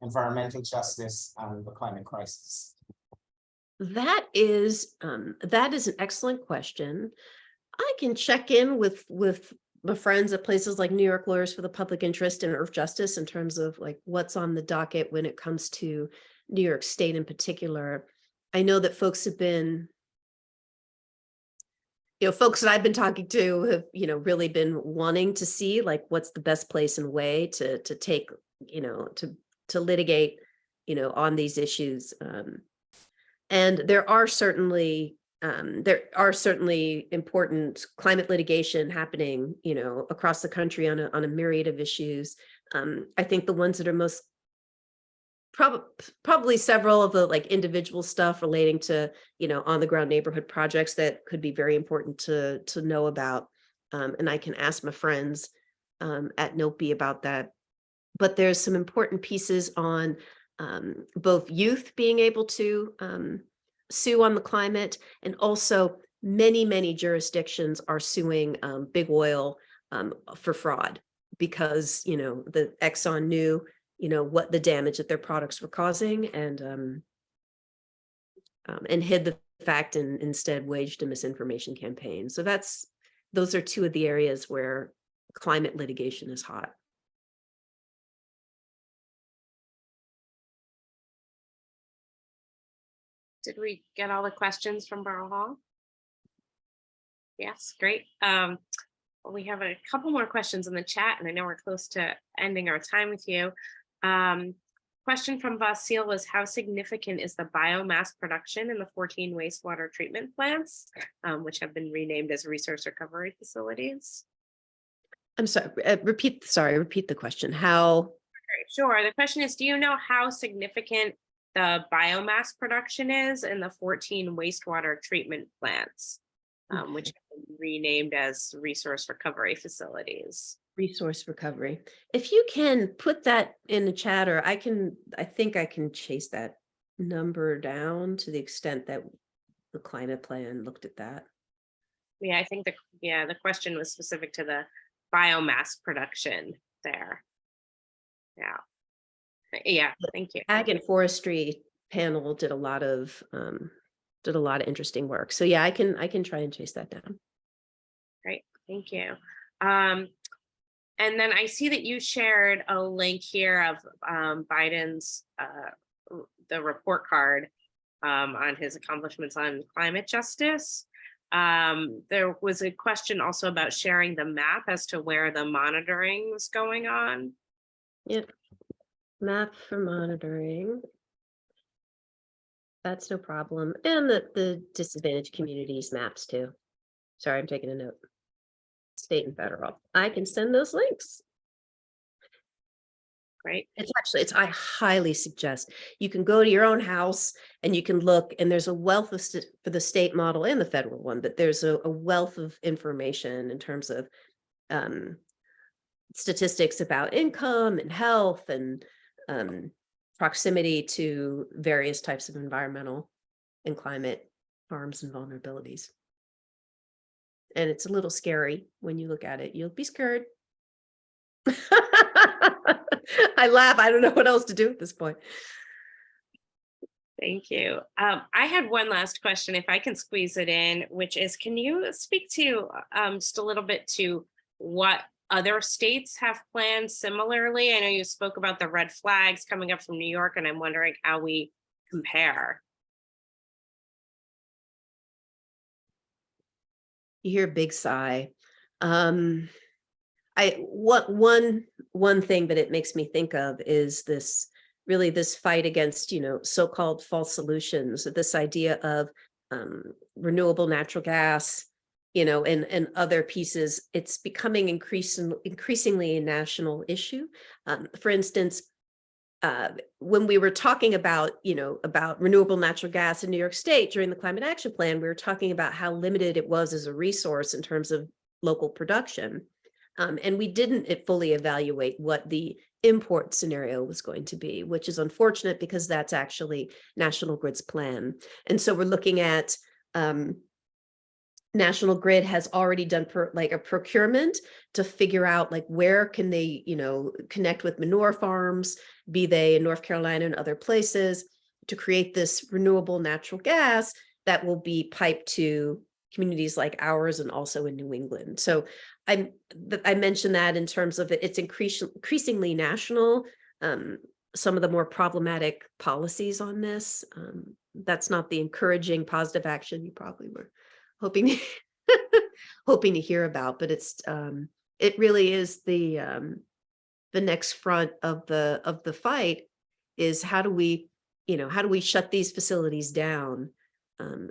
S9: environmental justice and the climate crisis?
S7: That is an excellent question. I can check in with my friends at places like New York Lawyers for the Public Interest and Earth Justice in terms of like what's on the docket when it comes to New York State in particular. I know that folks have been, folks that I've been talking to have, really been wanting to see like what's the best place and way to take, to litigate, on these issues. And there are certainly important climate litigation happening, across the country on a myriad of issues. I think the ones that are most probably several of the like individual stuff relating to, on the ground neighborhood projects that could be very important to know about. And I can ask my friends at NOPE about that. But there's some important pieces on both youth being able to sue on the climate, and also many jurisdictions are suing big oil for fraud because, the Exxon knew, what the damage that their products were causing and hid the fact and instead waged a misinformation campaign. So those are two of the areas where climate litigation is hot.
S8: Did we get all the questions from Borough Hall? Yes, great. We have a couple more questions in the chat, and I know we're close to ending our time with you. Question from Vasile was, how significant is the biomass production in the 14 wastewater treatment plants, which have been renamed as resource recovery facilities?
S7: I'm sorry, repeat the question. How?
S8: Sure. The question is, do you know how significant the biomass production is in the 14 wastewater treatment plants, which have been renamed as resource recovery facilities?
S7: Resource recovery. If you can put that in the chat, or I think I can chase that number down to the extent that the climate plan looked at that.
S8: Yeah, I think the question was specific to the biomass production there. Yeah, thank you.
S7: Ag and forestry panel did a lot of interesting work. So yeah, I can try and chase that down.
S8: Great, thank you. And then I see that you shared a link here of Biden's the report card on his accomplishments on climate justice. There was a question also about sharing the map as to where the monitoring was going on.
S7: Yep. Map for monitoring. That's no problem. And the disadvantaged communities maps too. Sorry, I'm taking a note. State and federal. I can send those links.
S8: Great.
S7: I highly suggest you can go to your own house and you can look, and there's a wealth of for the state model and the federal one, but there's a wealth of information in terms of statistics about income and health and proximity to various types of environmental and climate harms and vulnerabilities. And it's a little scary when you look at it. You'll be scared. I laugh. I don't know what else to do at this point.
S8: Thank you. I had one last question, if I can squeeze it in, which is, can you speak to just a little bit to what other states have plans similarly? I know you spoke about the red flags coming up from New York, and I'm wondering how we compare.
S7: You hear a big sigh. One thing that it makes me think of is this fight against, so-called false solutions, this idea of renewable natural gas, and other pieces. It's becoming increasingly a national issue. For instance, when we were talking about, about renewable natural gas in New York State during the Climate Action Plan, we were talking about how limited it was as a resource in terms of local production. And we didn't fully evaluate what the import scenario was going to be, which is unfortunate because that's actually National Grid's plan. And so we're looking at National Grid has already done a procurement to figure out where can they, connect with manure farms, be they in North Carolina and other places, to create this renewable natural gas that will be piped to communities like ours and also in New England. So I mentioned that in terms of it's increasingly national. Some of the more problematic policies on this, that's not the encouraging positive action you probably were hoping hoping to hear about, but it really is the next front of the fight is how do we shut these facilities down,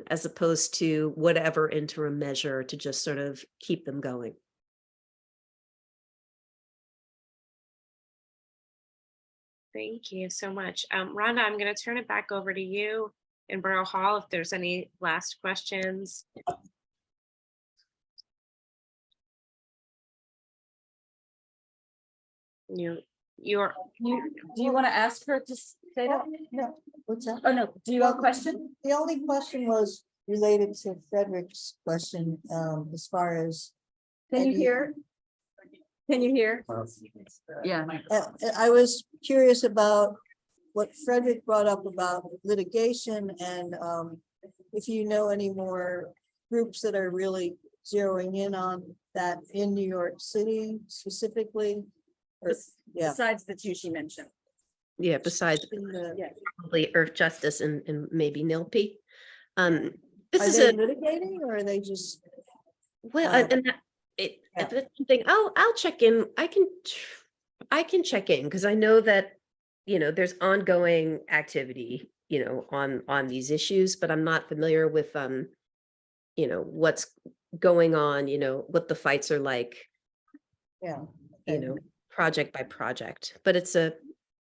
S7: as opposed to whatever interim measure to just sort of keep them going.
S8: Thank you so much. Rhonda, I'm going to turn it back over to you in Borough Hall if there's any last questions. Do you
S1: want to ask her to say that?
S10: No, what's that?
S1: Oh, no. Do you have a question?
S10: The only question was related to Frederick's question, as far as.
S1: Can you hear? Can you hear? Yeah.
S10: I was curious about what Frederick brought up about litigation and, if you know any more groups that are really zeroing in on that in New York City specifically. Or, yeah.
S1: Besides the two she mentioned.
S7: Yeah, besides probably Earth Justice and maybe NILP. This
S10: Are
S7: is
S10: they litigating or are they just?
S7: That's something I'll check in. I can check in because I know that there's ongoing activity on these issues, but I'm not familiar with what's going on, what the fights are like.
S10: Yeah.
S7: Project by project, but it's a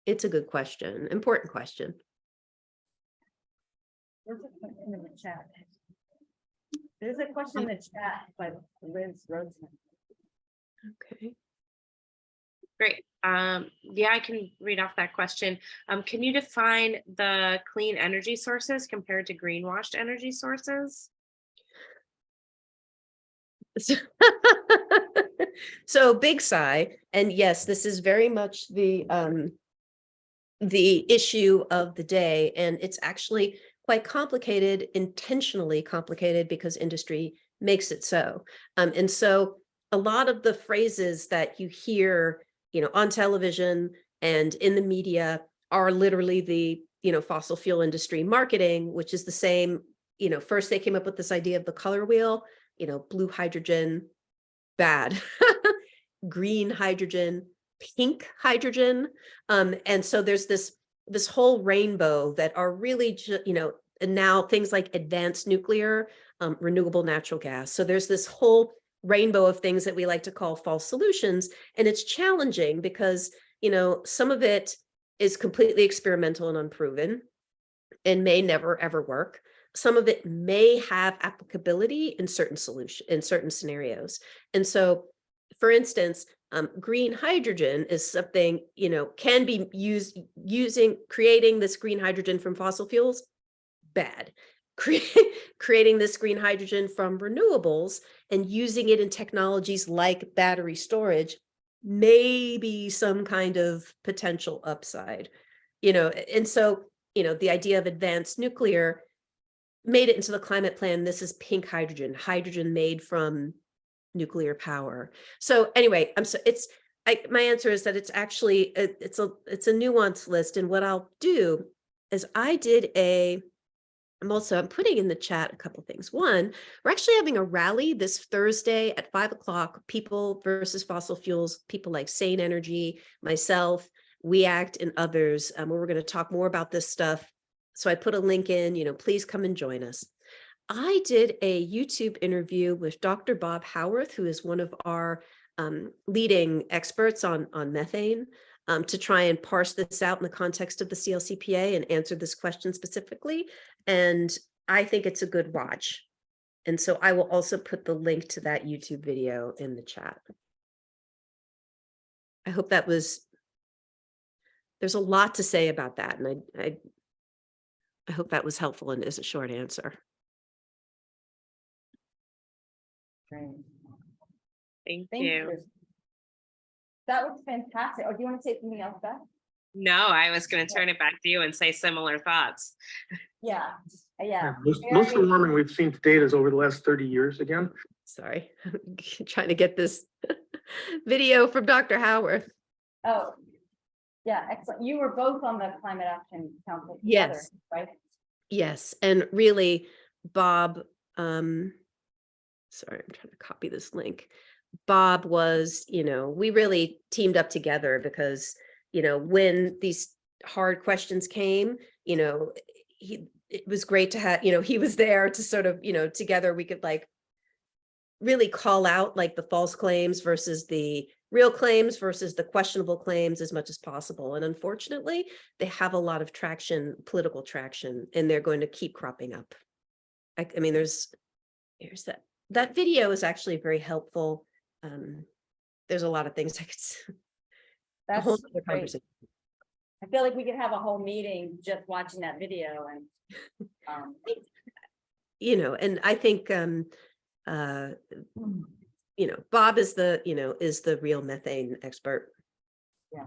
S7: good question, important question.
S1: There's a question in the chat. There's a question in the chat by Liz Rosen.
S7: Okay.
S8: Great. Yeah, I can read off that question. Can you define the clean energy sources compared to greenwashed energy sources?
S7: So big sigh, and yes, this is very much the issue of the day, and it's actually quite complicated, intentionally complicated, because industry makes it so. And so a lot of the phrases that you hear, on television and in the media are literally the, fossil fuel industry marketing, which is the same, first they came up with this idea of the color wheel, blue hydrogen, bad, green hydrogen, pink hydrogen. And so there's this whole rainbow that are really, and now things like advanced nuclear, renewable natural gas. So there's this whole rainbow of things that we like to call false solutions. And it's challenging because, some of it is completely experimental and unproven and may never, ever work. Some of it may have applicability in certain scenarios. And so, for instance, green hydrogen is something, can be used creating this green hydrogen from fossil fuels, bad. Creating this green hydrogen from renewables and using it in technologies like battery storage, maybe some kind of potential upside, and so, the idea of advanced nuclear made it into the climate plan. This is pink hydrogen, hydrogen made from nuclear power. So anyway, my answer is that it's actually, it's a nuanced list. And what I'll do is I'm putting in the chat a couple things. One, we're actually having a rally this Thursday at 5 o'clock, people versus fossil fuels, people like Sane Energy, myself, We Act, and others, where we're going to talk more about this stuff. So I put a link in, please come and join us. I did a YouTube interview with Dr. Bob Howarth, who is one of our leading experts on methane, to try and parse this out in the context of the CLCPA and answer this question specifically. And I think it's a good watch. And so I will also put the link to that YouTube video in the chat. I hope there's a lot to say about that. And I hope that was helpful and is a short answer.
S1: Great.
S8: Thank
S1: Thank
S8: you.
S1: you. That was fantastic. Oh, do you want to say something else, Beth?
S8: No, I was going to turn it back to you and say similar thoughts.
S1: Yeah, yeah.
S11: Most of the warming we've seen to date is over the last 30 years again.
S7: Sorry, trying to get this video from Dr. Howarth.
S1: Oh, yeah, excellent. You were both on the Climate Action Council.
S7: Yes.
S1: Together, right?
S7: Yes, and really, Bob, sorry, I'm trying to copy this link. Bob was, we really teamed up together because, when these hard questions came, it was great to have, he was there to sort of, together we could really call out the false claims versus the real claims versus the questionable claims as much as possible. And unfortunately, they have a lot of traction, political traction, and they're going to keep cropping up. I mean, here's that video is actually very helpful. There's a lot of things I could say.
S1: That's
S7: A whole other
S1: great.
S7: conversation.
S1: I feel like we could have a whole meeting just watching that video and,
S7: and I think, Bob is the real methane expert.
S1: yeah.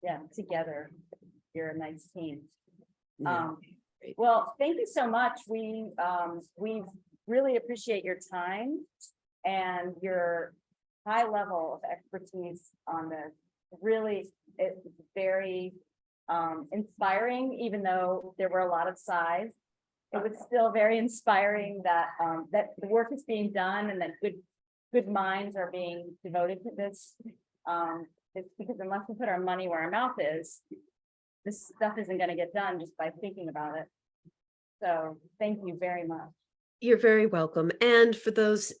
S1: Yeah, together, you're a nice team.
S7: Yeah, great.
S1: Well, thank you so much. We really appreciate your time and your high level of expertise on this. Really, it's very inspiring, even though there were a lot of sighs. It was still very inspiring that that the work is being done and that good minds are being devoted to this. It's because unless we put our money where our mouth is, this stuff isn't going to get done just by thinking about it. So thank you very much.
S7: You're very welcome. And for those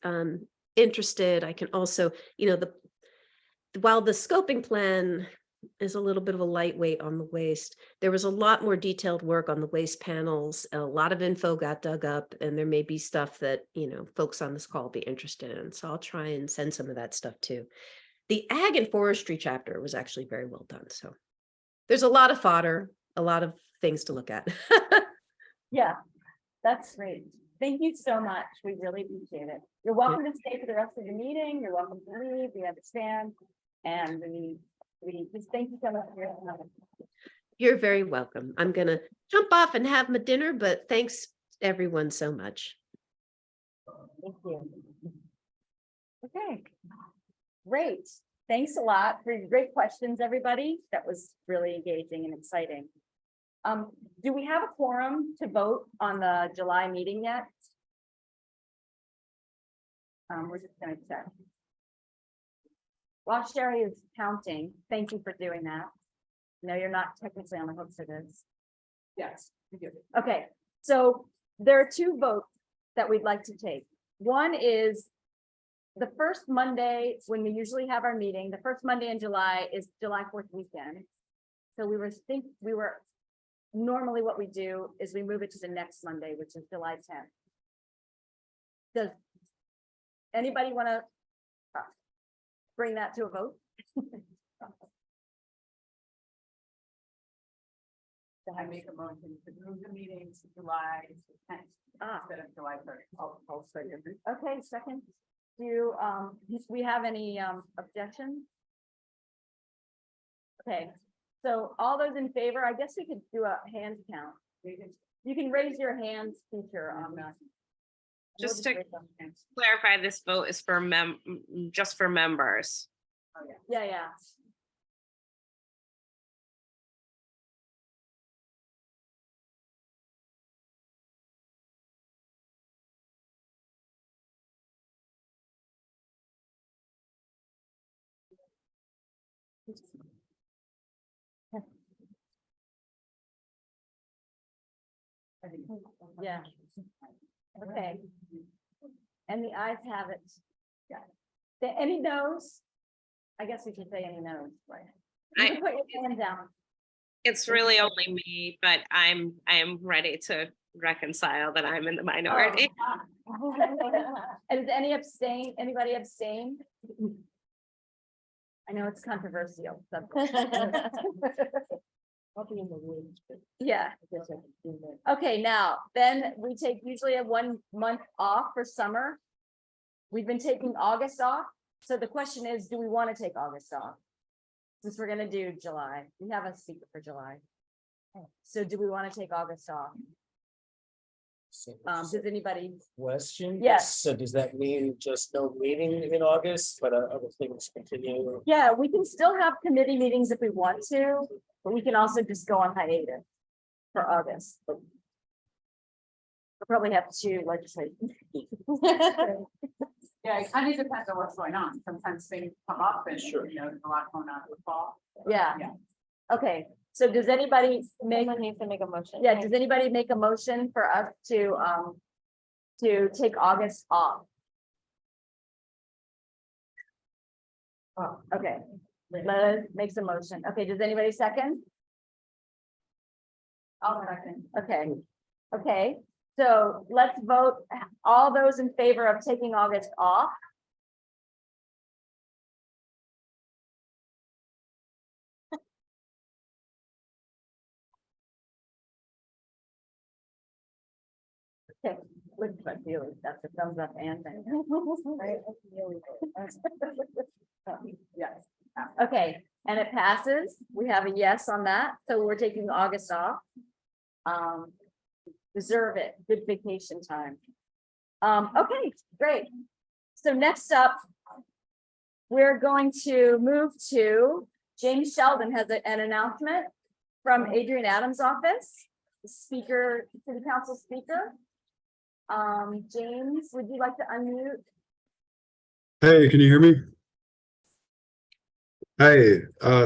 S7: interested, I can also, while the scoping plan is a little bit of a lightweight on the waste, there was a lot more detailed work on the waste panels. A lot of info got dug up, and there may be stuff that, folks on this call will be interested in. So I'll try and send some of that stuff too. The ag and forestry chapter was actually very well done. So there's a lot of fodder, a lot of things to look at.
S1: Yeah, that's great. Thank you so much. We really appreciate it. You're welcome to stay for the rest of the meeting. You're welcome to leave. We understand. And we just thank you so much for your time.
S7: You're very welcome. I'm going to jump off and have my dinner, but thanks everyone so much.
S1: Thank you. Okay, great. Thanks a lot for your great questions, everybody. That was really engaging and exciting. Do we have a quorum to vote on the July meeting yet? We're just going to check. While Sherry is counting, thank you for doing that. No, you're not technically on the hook for this. Yes. Okay, so there are two votes that we'd like to take. One is the first Monday, when we usually have our meeting, the first Monday in July is July 4th weekend. So normally what we do is we move it to the next Monday, which is July 10th. Does anybody want to bring that to a vote?
S2: I make a motion to move the meeting to July 10th instead of July 3rd. I'll second it.
S1: Okay, second. Do we have any objections? Okay, so all those in favor, I guess we could do a hand count. You can raise your hands feature on that.
S8: Just to clarify, this vote is for just for members.
S1: Yeah. Yeah. Okay. And the ayes have it. Yeah. Any no's? I guess we should say any no's, right? You can put your hand down.
S8: It's really only me, but I am ready to reconcile that I'm in the minority.
S1: And is anybody abstain? I know it's controversial. I'll be in the woods. Yeah. Okay, now, then we take usually a 1 month off for summer. We've been taking August off. So the question is, do we want to take August off? Since we're gonna do July, we have a speaker for July. So do we want to take August off? Does anybody?
S6: Question?
S1: Yes.
S6: So does that mean just no meeting in August, but other things continue?
S1: Yeah, we can still have committee meetings if we want to, but we can also just go on hiatus for August. We'll probably have 2 legislative.
S2: Yeah, it kind of depends on what's going on. Sometimes things come up and,
S6: Sure.
S2: you know, there's a lot going on with fall.
S1: Yeah.
S2: Yeah.
S1: Okay, so does anybody make,
S3: Someone needs to make a motion.
S1: yeah, does anybody make a motion for us to take August off? Oh, okay, Liz makes a motion. Okay, does anybody second?
S2: I'll second.
S1: Okay, so let's vote. All those in favor of taking August off? Okay, look at my feelings. That's a thumbs up and.
S2: Yes.
S1: Okay, and it passes. We have a yes on that, so we're taking August off. Deserve it, good vacation time. Okay, great. So next up, we're going to move to James Sheldon has an announcement from Adrian Adams' office, the speaker, city council speaker. James, would you like to unmute?
S12: Hey, can you hear me? Hey,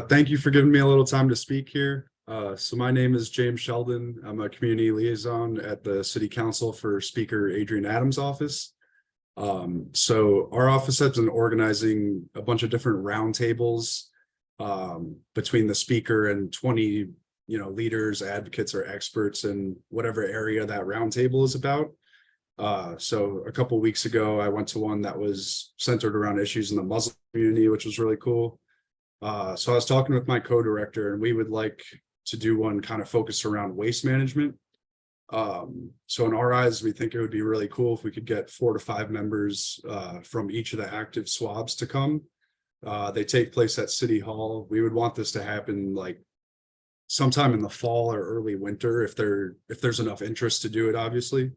S12: thank you for giving me a little time to speak here. So my name is James Sheldon. I'm a community liaison at the City Council for Speaker Adrian Adams' office. So our office has been organizing a bunch of different roundtables between the speaker and 20, leaders, advocates, or experts in whatever area that roundtable is about. So a couple weeks ago, I went to one that was centered around issues in the Muslim community, which was really cool. So I was talking with my co-director, and we would like to do one kind of focused around waste management. So in our eyes, we think it would be really cool if we could get 4 to 5 members from each of the active SWABs to come. They take place at City Hall. We would want this to happen like sometime in the fall or early winter if there's enough interest to do it, obviously.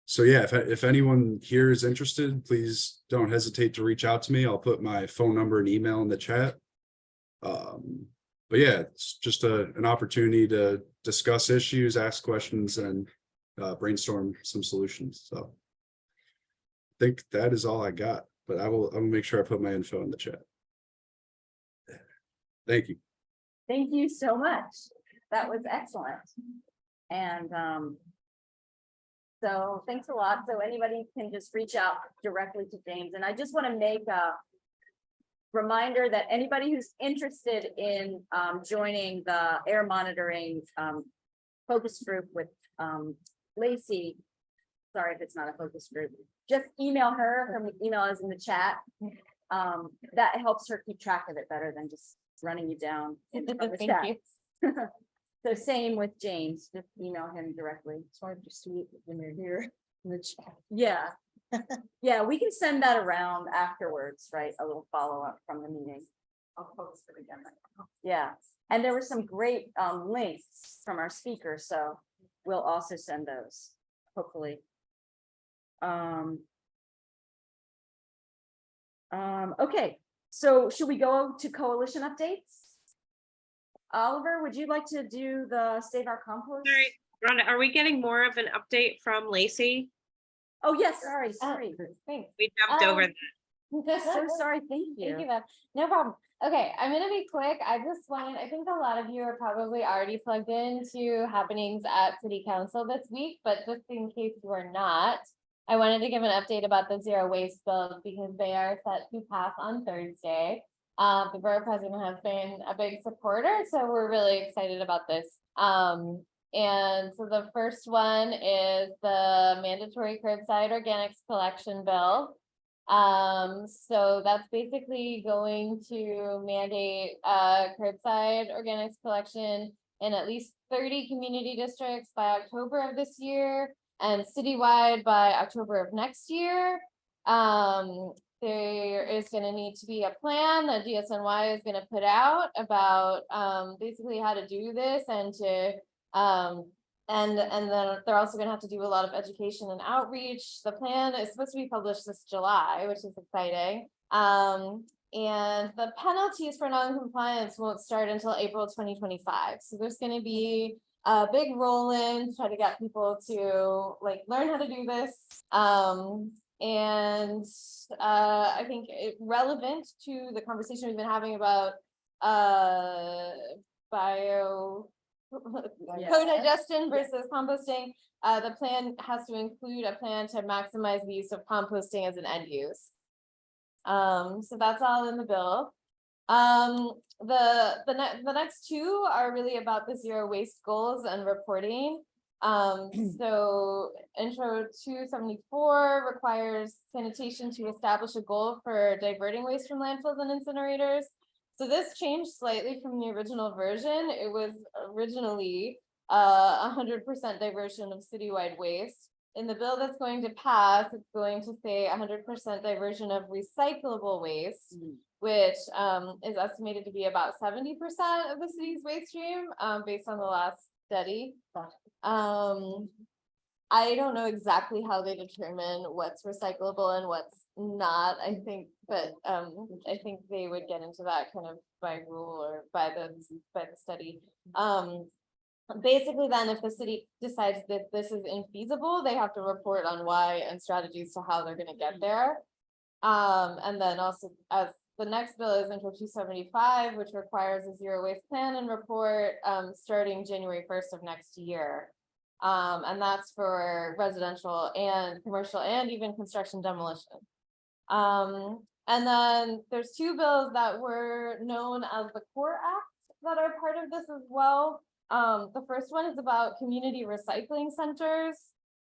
S12: So yeah, if anyone here is interested, please don't hesitate to reach out to me. I'll put my phone number and email in the chat. But yeah, it's just an opportunity to discuss issues, ask questions, and brainstorm some solutions. So I think that is all I got, but I'll make sure I put my info in the chat. Thank you.
S1: Thank you so much. That was excellent. And so thanks a lot. So anybody can just reach out directly to James. And I just want to make a reminder that anybody who's interested in joining the air monitoring focus group with Lacey, sorry if it's not a focus group, just email her. Her email is in the chat. That helps her keep track of it better than just running you down.
S3: Thank you.
S1: So same with James, just email him directly. It's hard to see when you're here in the chat. Yeah. Yeah, we can send that around afterwards, right? A little follow-up from the meeting.
S2: I'll post it again.
S1: Yeah, and there were some great links from our speakers, so we'll also send those. hopefully. Okay, so should we go to coalition updates? Oliver, would you like to do the Save Our Compost?
S8: Sorry, Rhonda, are we getting more of an update from Lacey?
S1: Oh, yes, sorry.
S3: Thanks.
S8: We jumped over that.
S1: So sorry, thank
S3: Thank you,
S1: you.
S3: Beth. No problem. Okay, I'm gonna be quick. I think a lot of you are probably already plugged into happenings at city council this week, but just in case you are not, I wanted to give an update about the zero waste bill because they are set to pass on Thursday. The borough president has been a big supporter, so we're really excited about this. And so the first one is the mandatory curbside organics collection bill. So that's basically going to mandate curbside organics collection in at least 30 community districts by October of this year and citywide by October of next year. There is going to need to be a plan that DSNY is going to put out about basically how to do this and to and then they're also going to have to do a lot of education and outreach. The plan is supposed to be published this July, which is exciting. And the penalties for non-compliance won't start until April 2025. So there's going to be a big roll in to try to get people to like learn how to do this. And I think relevant to the conversation we've been having about co-digestion versus composting, the plan has to include a plan to maximize the use of composting as an end use. So that's all in the bill. The next two are really about the zero waste goals and reporting. So intro 274 requires sanitation to establish a goal for diverting waste from landfills and incinerators. So this changed slightly from the original version. It was originally 100% diversion of citywide waste. In the bill that's going to pass, it's going to say 100% diversion of recyclable waste, which is estimated to be about 70% of the city's waste stream, based on the last study. I don't know exactly how they determine what's recyclable and what's not, I think, but I think they would get into that kind of by rule or by the study. Basically then if the city decides that this is infeasible, they have to report on why and strategies to how they're going to get there. And then also as the next bill is intro 275, which requires a zero waste plan and report starting January 1st of next year. And that's for residential and commercial and even construction demolition. And then there's two bills that were known as the Core Act that are part of this as well. The first one is about community recycling centers.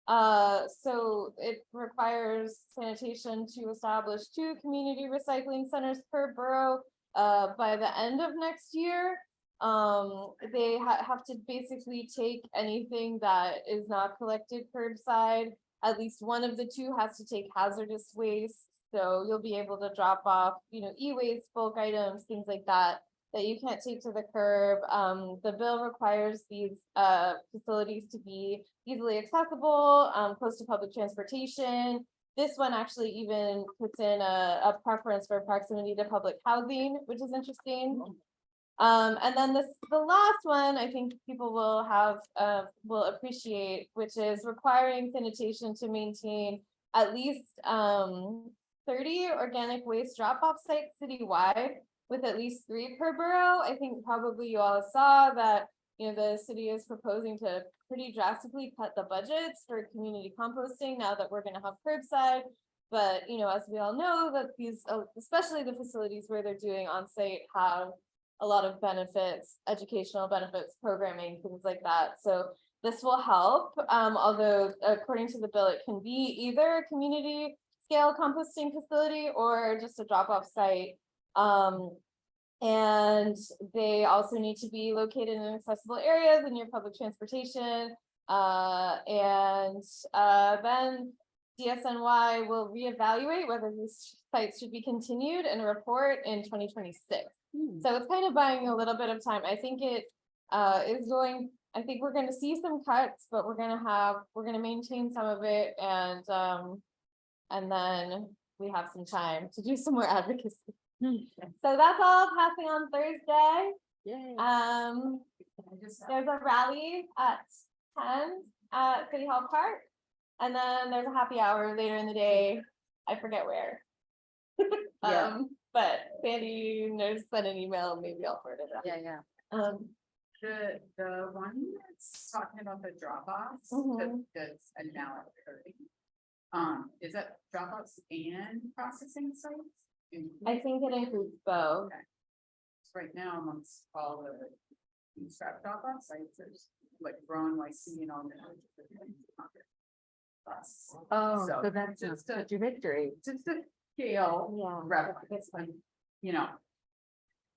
S3: So it requires sanitation to establish 2 community recycling centers per borough by the end of next year. They have to basically take anything that is not collected curbside. At least one of the 2 has to take hazardous waste. So you'll be able to drop off, e-waste, bulk items, things like that you can't take to the curb. The bill requires these facilities to be easily accessible, close to public transportation. This one actually even puts in a preference for proximity to public housing, which is interesting. And then the last one I think people will appreciate, which is requiring sanitation to maintain at least 30 organic waste drop-off sites citywide with at least 3 per borough. I think probably you all saw that the city is proposing to pretty drastically cut the budgets for community composting now that we're going to have curbside. But as we all know, that these, especially the facilities where they're doing on-site, have a lot of benefits, educational benefits, programming, things like that. So this will help, although according to the bill, it can be either a community scale composting facility or just a drop-off site. And they also need to be located in accessible areas and near public transportation. And then DSNY will reevaluate whether these sites should be continued and report in 2026. So it's kind of buying a little bit of time. I think it is going, I think we're gonna see some cuts, but we're gonna maintain some of it and then we have some time to do some more advocacy. So that's all passing on Thursday. There's a rally at 10 at City Hall Park. And then there's a happy hour later in the day. I forget where.
S1: Yeah.
S3: But Sandy knows, send an email, maybe I'll forward it.
S1: Yeah.
S2: The one that's talking about the Dropbox,
S3: Mhm.
S2: that's and now at 30. Is that Dropbox and processing sites?
S3: I think it includes both.
S2: Right now amongst all the scrap Dropbox sites, there's like Brown, YC and all that.
S1: Oh,
S2: So
S1: that's
S2: just
S1: such a victory.
S2: Just a scale
S3: Yeah.
S2: reference, like, you know.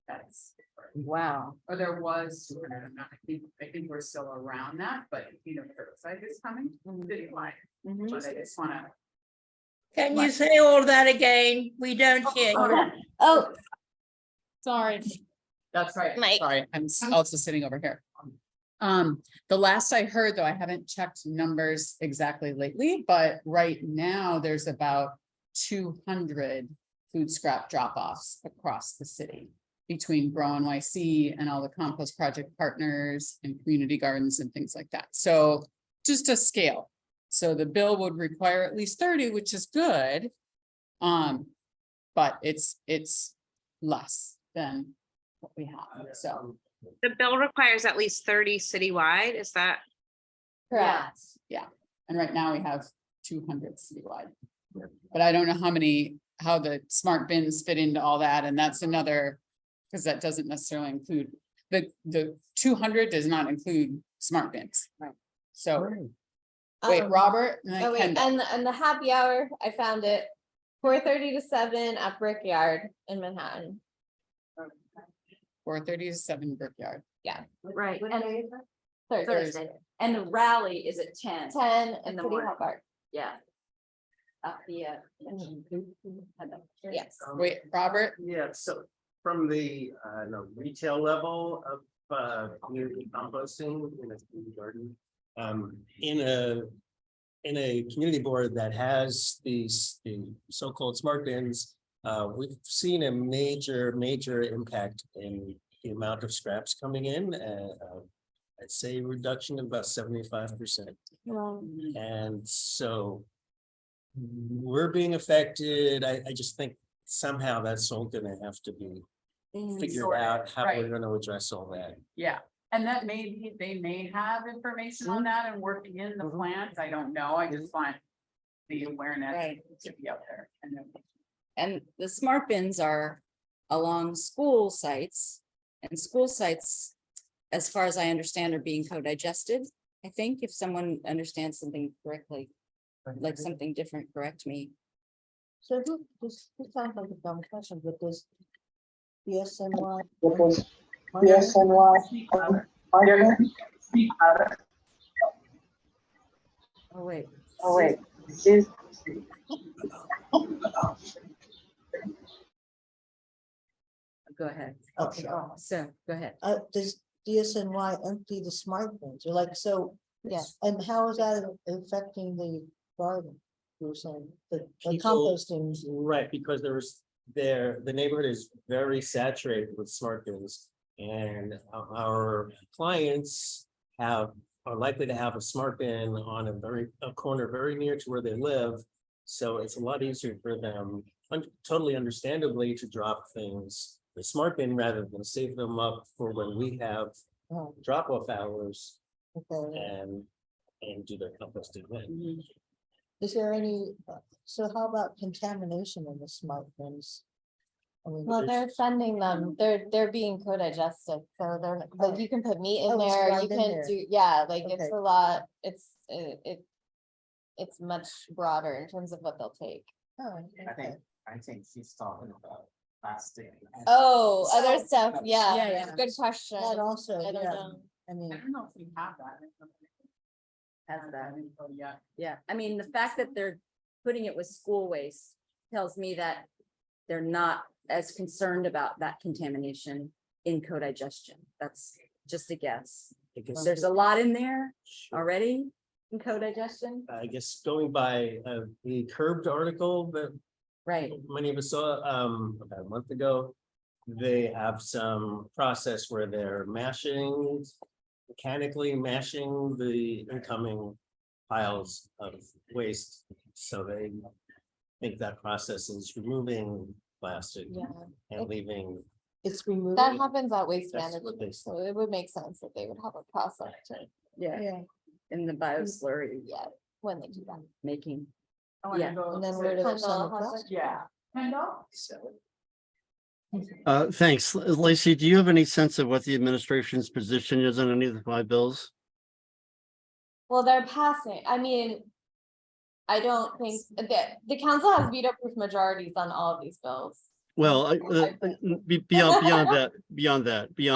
S2: That's,
S1: Wow.
S2: or there was 200, I think we're still around that, but you know, curbside is coming, citywide. But I just wanna.
S13: Can you say all that again? We don't hear you.
S1: Oh,
S3: Sorry.
S2: That's right,
S3: Mike.
S2: sorry, I'm also sitting over here. The last I heard, though, I haven't checked numbers exactly lately, but right now there's about 200 food scrap drop-offs across the city between Grow NYC and all the compost project partners and community gardens and things like that. So just a scale. So the bill would require at least 30, which is good. But it's less than what we have, so.
S8: The bill requires at least 30 citywide, is that?
S3: Correct.
S2: Yeah, and right now we have 200 citywide. But I don't know how the smart bins fit into all that, and that's another, because that doesn't necessarily include, the 200 does not include smart bins.
S1: Right.
S2: So, wait, Robert, and
S3: Oh,
S2: then
S3: wait,
S2: Kendall.
S3: and the happy hour, I found it, 4:30 to 7 at Brickyard in Manhattan.
S2: 4:30 to 7 Brickyard.
S1: right. And
S3: Thursday,
S1: And the rally is at 10.
S3: 10
S1: In
S3: at
S1: the
S3: City Hall
S1: morning.
S3: Park.
S1: Yeah. Up the,
S3: Yes.
S2: Wait, Robert,
S6: Yeah, so from the retail level of community composting in a community garden, in a community board that has the so-called smart bins, we've seen a major impact in the amount of scraps coming in. I'd say reduction of about 75%.
S3: Wow.
S6: And so we're being affected. I just think somehow that's all gonna have to be figured
S2: sorted,
S6: out, how
S2: right.
S6: we're gonna address all that.
S2: yeah, and that they may have information on that and working in the plans, I don't know, I just want the awareness
S1: Right.
S2: to be out there. And then
S1: and the smart bins are along school sites. And school sites, as far as I understand, are being co-digested. I think if someone understands something correctly, like something different, correct me.
S10: So this sounds like a dumb question, but does BSNY?
S1: Oh, wait. Go ahead.
S10: Okay.
S1: So, go ahead.
S10: Does DSNY empty the smart bins? Or like, so,
S3: Yes.
S10: and how is that affecting the garden? You were saying, the
S6: People-
S10: composting.
S6: Right, because the neighborhood is very saturated with smart bins. And our clients are likely to have a smart bin on a corner very near to where they live. So it's a lot easier for them, totally understandably, to drop things in the smart bin rather than save them up for when we have
S10: Oh,
S6: drop-off hours
S10: okay.
S6: and do their composting then.
S10: Is there any, so how about contamination in the smart bins? I mean,
S3: Well, they're sending them, they're being co-digested, so they're, like, you can put meat in
S10: Oh, it's
S3: there,
S10: right
S3: you
S10: in
S3: can
S10: there.
S3: do, yeah, like, it's
S10: Okay.
S3: a lot, it's much broader in terms of what they'll take.
S10: oh, okay.
S9: I think she's talking about plastic.
S3: Oh,
S10: So-
S3: other stuff,
S1: Yeah,
S3: yeah,
S1: yeah.
S3: good question.
S10: That also,
S3: I don't
S10: yeah,
S3: know.
S10: I mean.
S2: I don't know if we have that.
S1: Has that.
S2: info yet.
S1: Yeah, I mean, the fact that they're putting it with school waste tells me that they're not as concerned about that contamination in co-digestion. That's just a guess.
S6: I guess,
S1: There's a lot in there already in co-digestion.
S6: I guess going by the Curbed article that
S1: Right.
S6: many of us saw about a month ago. They have some process where they're mechanically mashing the incoming piles of waste. So they think that process is removing plastic
S3: Yeah,
S6: and leaving.
S10: It's removed.
S3: that happens at Waste
S6: That's what
S3: Management,
S6: they-
S3: so it would make sense that they would have a process to,
S1: Yeah. In the bioslurry
S3: yeah, when they do that.
S1: making.
S2: I wanna
S1: Yeah.
S2: go
S10: And then
S2: to-
S10: where do they
S3: Kendall
S10: send the
S3: has
S10: plastic?
S2: Yeah. Kendall?
S14: Thanks. Lacey, do you have any sense of what the administration's position is on any of the 5 bills?
S3: Well, they're passing, I mean. I don't think, the council has veto-proof majorities on all of these bills.
S14: Well, beyond that.
S3: I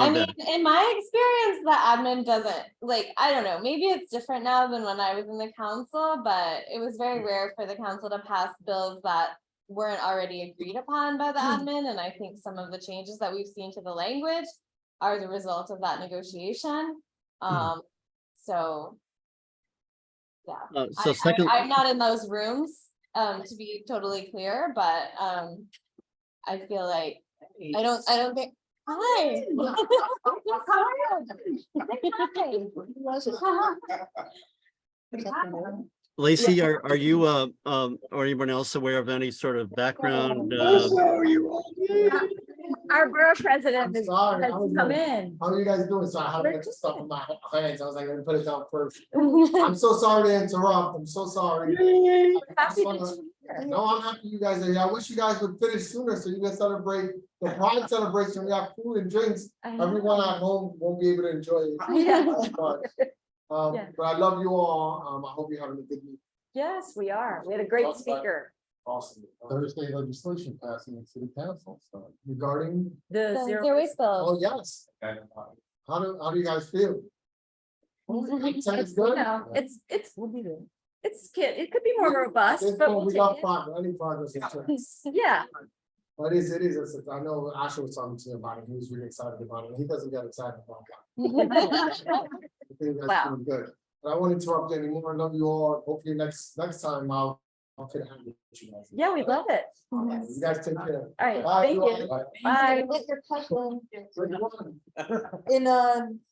S3: mean, in my experience, the admin doesn't, like, I don't know, maybe it's different now than when I was in the council, but it was very rare for the council to pass bills that weren't already agreed upon by the admin, and I think some of the changes that we've seen to the language are the result of that negotiation. So. Yeah,
S14: So second,
S3: I'm not in those rooms, to be totally clear, but, I feel like, I don't think. Hi.
S14: Lacey, are you or anyone else aware of any sort of background?
S1: Our borough president has
S5: Sorry, I was
S1: come
S5: like-
S1: in.
S5: How are you guys doing? So I had a bunch of stuff in my hands. I was like, let me put it down first. I'm so sorry to interrupt. I'm so sorry. I just wanna- No, I'm happy you guys are here. I wish you guys would finish sooner so you can celebrate the Pride celebration. We have food and drinks. Everyone at home won't be able to enjoy it.
S1: Yeah.
S5: But I love you all. I hope you're having a good week.
S1: Yes, we are. We had a great speaker.
S5: Awesome. Thursday legislation passing in city council so regarding,
S1: The
S3: The
S1: zero.
S3: zero waste bills.
S5: oh, yes. How do you guys feel? Sounds
S1: You
S5: good.
S1: know, it's it could be more robust,
S5: This
S1: but
S5: one,
S1: we'll
S5: we
S1: take
S5: got
S1: it.
S5: progress, any progress.
S1: Yeah,
S5: But it is, I know Asher was talking to me about it, he was really excited about it, he doesn't get excited about that. I think that's
S1: Wow.
S5: really good, but I won't interrupt you anymore, I love you all, hopefully next time I'll could have you guys.
S1: yeah, we love it.
S5: All right, you guys take care.
S1: All right,
S5: Bye,
S1: thank you.
S5: everyone.
S1: Bye.
S10: Like your cousin
S5: Where you going?
S10: in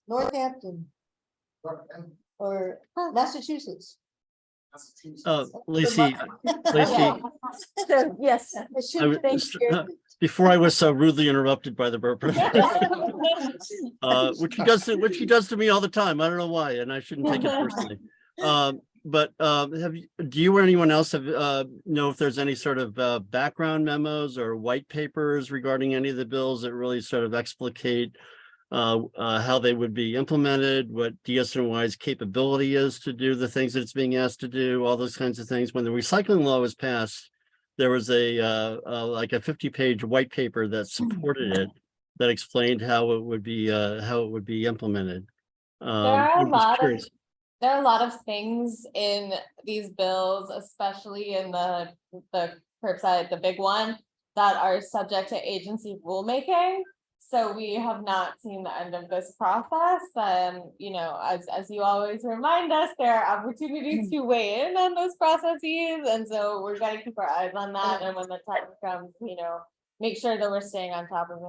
S10: Northampton or Massachusetts.
S14: Lacey,
S1: So, yes.
S10: I
S14: I
S10: should
S14: was-
S10: thank you.
S14: before I was so rudely interrupted by the borough president, which he does to me all the time. I don't know why, and I shouldn't take it personally. But do you or anyone else have know if there's any sort of background memos or white papers regarding any of the bills that really sort of explicate how they would be implemented, what DSNY's capability is to do the things that it's being asked to do, all those kinds of things? When the recycling law was passed, there was like a 50-page white paper that supported it, that explained how it would be implemented.
S3: There are
S14: I'm just curious.
S3: there are a lot of things in these bills, especially in the curbside, the big one, that are subject to agency rulemaking. So we have not seen the end of this process. You know, as you always remind us, there are opportunities to weigh in on those processes. And so we're gonna keep our eyes on that. And when the time comes, you know, make sure that we're staying on top of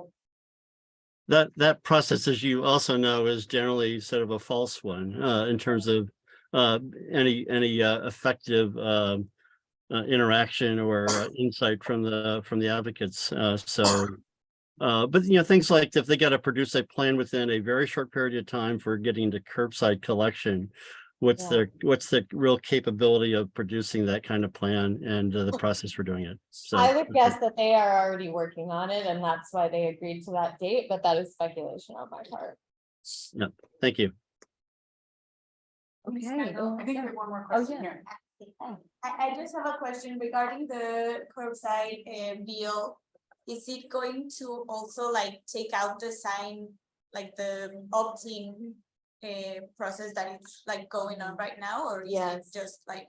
S3: it.
S14: That process, as you also know, is generally sort of a false one in terms of any effective interaction or insight from the advocates. But you know, things like if they got to produce a plan within a very short period of time for getting to curbside collection, what's the real capability of producing that kind of plan and the process for doing it? So
S3: I would guess that they are already working on it, and that's why they agreed to that date, but that is speculation on my part.
S14: no, thank you.
S1: Okay.
S2: I think we have one more question here.
S15: I just have a question regarding the curbside bill. Is it going to also like take out the sign, like the opt-in process that is like going on right now, or is it
S3: Yes.
S15: just like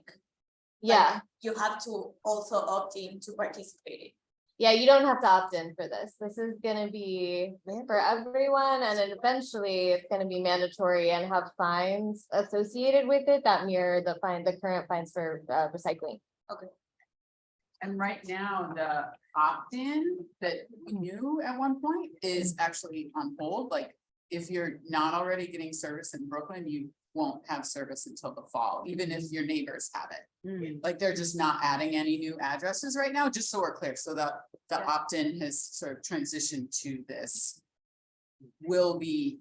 S3: Yeah,
S15: you have to also opt in to participate?
S3: Yeah, you don't have to opt in for this. This is gonna be for everyone, and then eventually it's gonna be mandatory and have fines associated with it that mirror the current fines for recycling.
S2: And right now, the opt-in that we knew at one point is actually on hold, like, if you're not already getting service in Brooklyn, you won't have service until the fall, even if your neighbors have it. Like, they're just not adding any new addresses right now, just so we're clear, so that the opt-in has sort of transitioned to this. Will be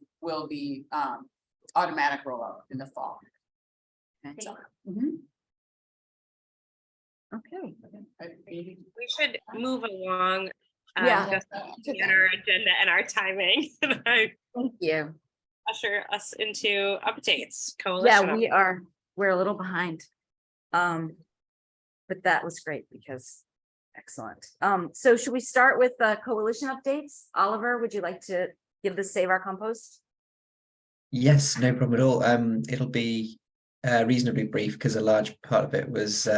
S2: automatic rollout in the fall. And so,
S1: Okay.
S2: maybe
S8: We should move along.
S1: Yeah.
S8: Just looking at our agenda and our timing.
S1: Thank you.
S8: Usher us into updates. Coalition.
S1: Yeah, we're a little behind. But that was great because excellent. So should we start with coalition updates? Oliver, would you like to give the Save Our Compost?
S16: Yes, no problem at all. It'll be reasonably brief because a large part of it was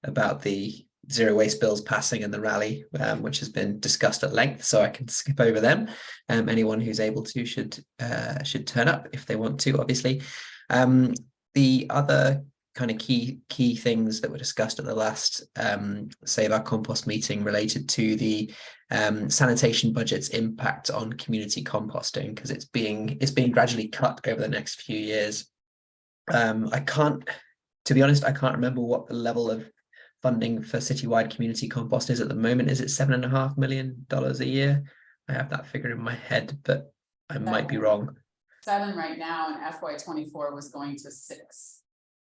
S16: about the zero waste bills passing and the rally, which has been discussed at length, so I can skip over them. Anyone who's able to should turn up if they want to, obviously. The other kind of key things that were discussed at the last Save Our Compost meeting related to the sanitation budget's impact on community composting, because it's being gradually cut over the next few years. To be honest, I can't remember what the level of funding for citywide community compost is at the moment. Is it $7.5 million a year? I have that figure in my head, but I might be wrong.
S2: 7 right now, and FY24 was going to 6.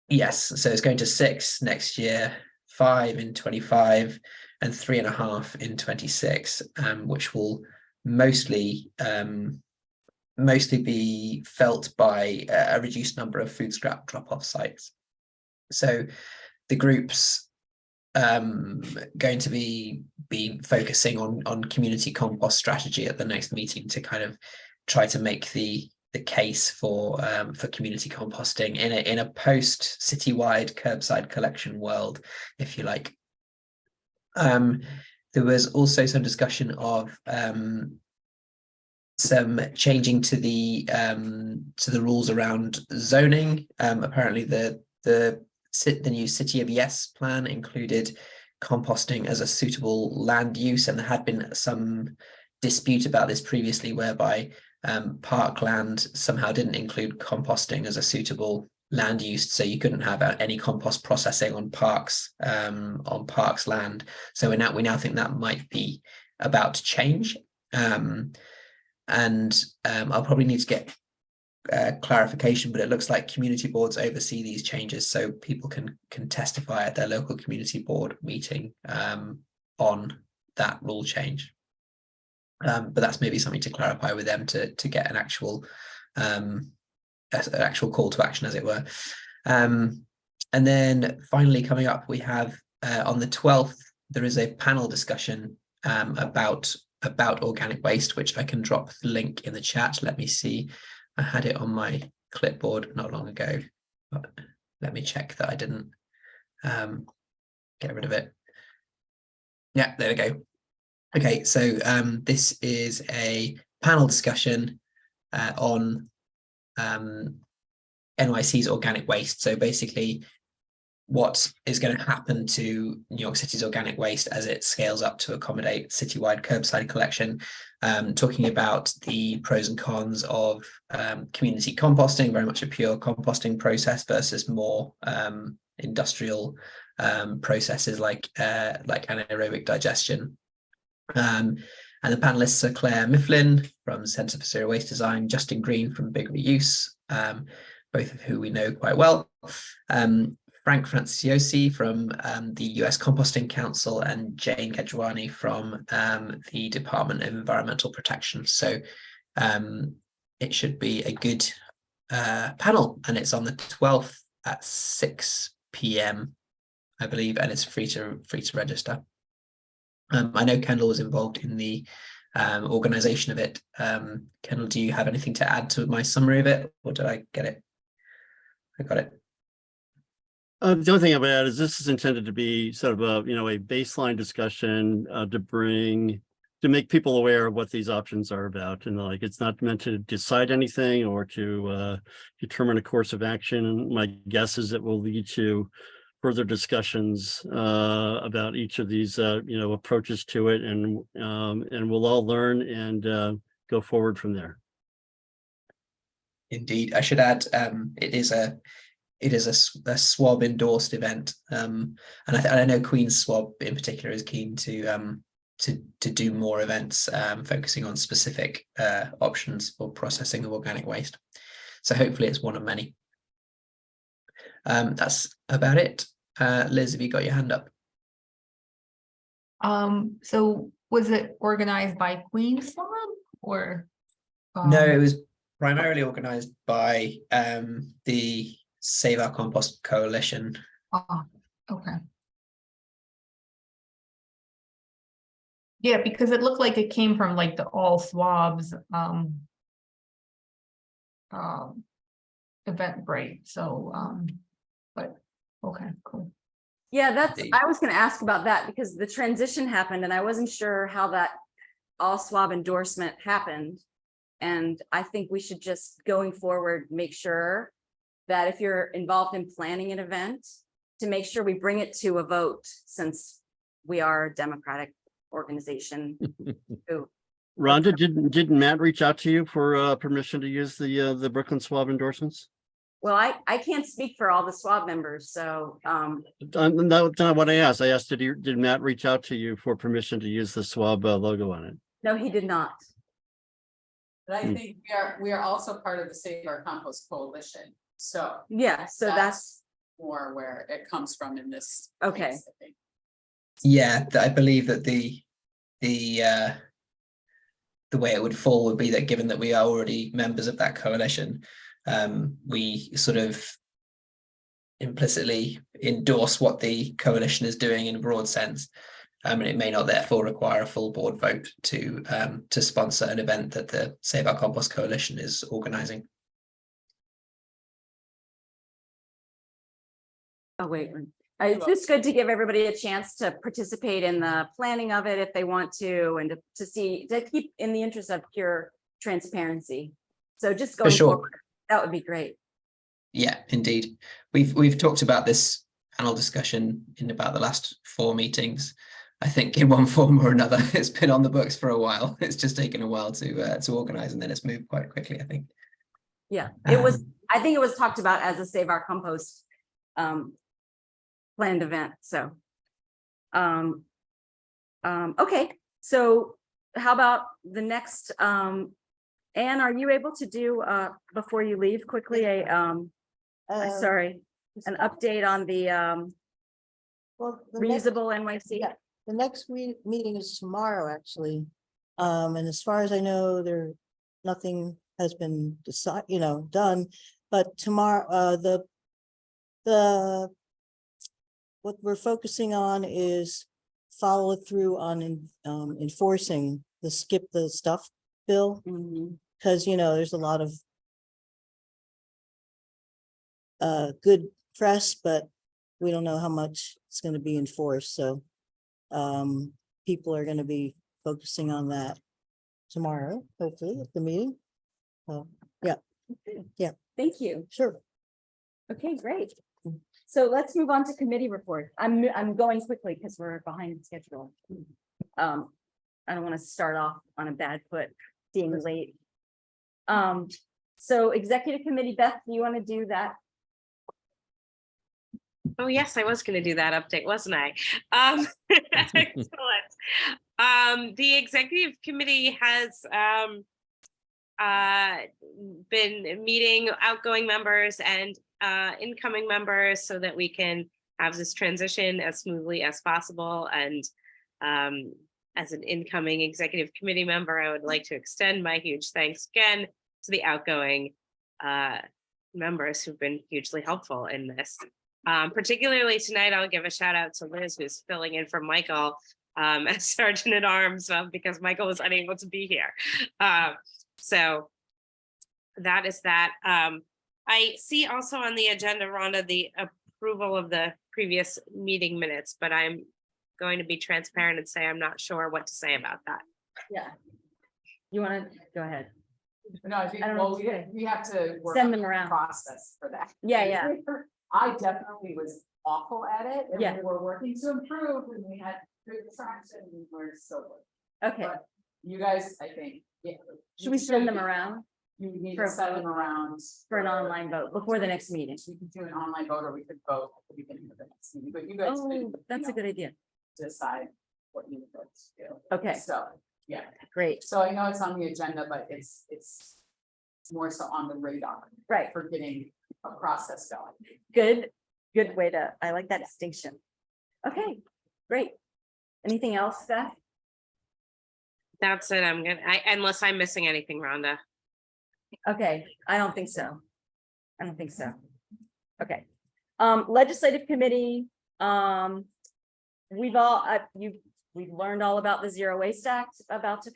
S16: Yes, so it's going to 6 next year, 5 in 25, and 3.5 in 26, which will mostly be felt by a reduced number of food scrap drop-off sites. So the group's going to be focusing on community compost strategy at the next meeting to kind of try to make the case for community composting in a post citywide curbside collection world, if you like. There was also some discussion of some changing to the rules around zoning. Apparently the new City of Yes plan included composting as a suitable land use, and there had been some dispute about this previously, whereby parkland somehow didn't include composting as a suitable land use, so you couldn't have any compost processing on parks land. So we now think that might be about to change, and I'll probably need to get clarification, but it looks like community boards oversee these changes, so people can testify at their local community board meeting on that rule change. But that's maybe something to clarify with them to get an actual call to action, as it were. And then finally coming up, we have on the 12th there is a panel discussion about organic waste, which I can drop the link in the chat. Let me see. I had it on my clipboard not long ago, but let me check that I didn't get rid of it. Yeah, there we go. Okay, so this is a panel discussion on NYC's organic waste. So basically, what is going to happen to New York City's organic waste as it scales up to accommodate citywide curbside collection, talking about the pros and cons of community composting, very much a pure composting process, versus more industrial processes like anaerobic digestion. And the panelists are Claire Mifflin from Centre for Zero Waste Design, Justin Green from Big Reuse, both of who we know quite well, Frank Franciosi from the US Composting Council, and Jane Kedjwani from the Department of Environmental Protection. So it should be a good panel, and it's on the 12th at 6 p.m, I believe, and it's free to register. I know Kendall was involved in the organization of it. Kendall, do you have anything to add to my summary of it, or did I get it? I got it.
S14: The only thing I would add is this is intended to be sort of a, you know, a baseline discussion to make people aware of what these options are about. And like, it's not meant to decide anything or to determine a course of action. And my guess is it will lead to further discussions about each of these, you know, approaches to it. And we'll all learn and go forward from there.
S16: Indeed, I should add, it is a SWAB endorsed event, and I know Queen's SWAB in particular is keen to do more events focusing on specific options for processing of organic waste. So hopefully it's one of many. That's about it. Liz, have you got your hand up?
S2: So was it organized by Queen's SWAB or?
S16: No, it was primarily organized by the Save Our Compost Coalition.
S2: Oh, okay. Yeah, because it looked like it came from like the all SWABs Eventbrite. So but okay, cool.
S1: Yeah, I was gonna ask about that because the transition happened and I wasn't sure how that all SWAB endorsement happened. And I think we should just, going forward, make sure that if you're involved in planning an event, to make sure we bring it to a vote, since we are a democratic organization.
S14: Rhonda, didn't Matt reach out to you for permission to use the Brooklyn SWAB endorsements?
S1: Well, I can't speak for all the SWAB members, so
S14: That's not what I asked. I asked, did Matt reach out to you for permission to use the SWAB logo on it?
S1: no, he did not.
S2: But I think we are also part of the Save Our Compost Coalition. So
S1: Yeah, so that's
S2: more where it comes from in this.
S1: okay.
S2: case, I think.
S16: Yeah, I believe that the way it would fall would be that given that we are already members of that coalition, we sort of implicitly endorse what the coalition is doing in a broad sense. And it may not therefore require a full board vote to sponsor an event that the Save Our Compost Coalition is organising.
S1: Oh, wait. It's just good to give everybody a chance to participate in the planning of it if they want to, and to keep in the interest of pure transparency. So just going forward, that would be great.
S16: Yeah, indeed. We've talked about this panel discussion in about the last 4 meetings. I think in one form or another, it's been on the books for a while. It's just taken a while to organize, and then it's moved quite quickly, I think.
S1: Yeah, it was. I think it was talked about as a Save Our Compost planned event. So, okay. So, how about the next? Anne, are you able to do before you leave quickly an update on the reusable NYC?
S10: Yeah. The next meeting is tomorrow, actually. And as far as I know, nothing has been decided, done. But tomorrow, what we're focusing on is follow through on enforcing the skip the stuff bill. Because there's a lot of good press, but we don't know how much it's going to be enforced. So people are going to be focusing on that tomorrow, hopefully, at the meeting. Yeah.
S1: Thank you.
S10: Sure.
S1: Okay, great. So let's move on to committee report. I'm going quickly because we're behind schedule. I don't want to start off on a bad foot, being late. So executive committee, Beth, do you want to do that?
S8: Oh, yes, I was going to do that update, wasn't I? Excellent. The executive committee has been meeting outgoing members and incoming members so that we can have this transition as smoothly as possible. And as an incoming executive committee member, I would like to extend my huge thanks again to the outgoing members who've been hugely helpful in this. Particularly tonight, I'll give a shout out to Liz, who's filling in for Michael as Sergeant at Arms because Michael was unable to be here. So that is that. I see also on the agenda, Rhonda, the approval of the previous meeting minutes, but I'm going to be transparent and say I'm not sure what to say about that.
S1: Yeah. You want to, go ahead.
S2: No, I think,
S1: I don't know
S2: well,
S1: what to say.
S2: we have to work
S1: Send
S2: on
S1: them
S2: the
S1: around.
S2: process for that.
S1: Yeah, yeah.
S2: I definitely was awful at it, and
S1: Yeah.
S2: we were working to improve, and we had good traction, and we're still working.
S1: Okay,
S2: But you guys, I think, yeah.
S1: should we send them around
S2: You need
S1: for
S2: to
S1: a
S2: send
S1: vote?
S2: them around.
S1: for an online vote before the next meeting?
S2: We could do an online vote, or we could vote at the beginning of the next meeting, but you guys
S1: Oh,
S2: could,
S1: that's a good idea.
S2: decide what you would like to do.
S1: Okay,
S2: So, yeah,
S1: great.
S2: so I know it's on the agenda, but it's more so on the radar
S1: Right,
S2: for getting a process going.
S1: good way to, I like that distinction. Okay, great. Anything else, Steph?
S8: That's it. Unless I'm missing anything, Rhonda.
S1: Okay, I don't think so. I don't think so. Okay. Legislative committee, we've learned all about the Zero Waste Act about to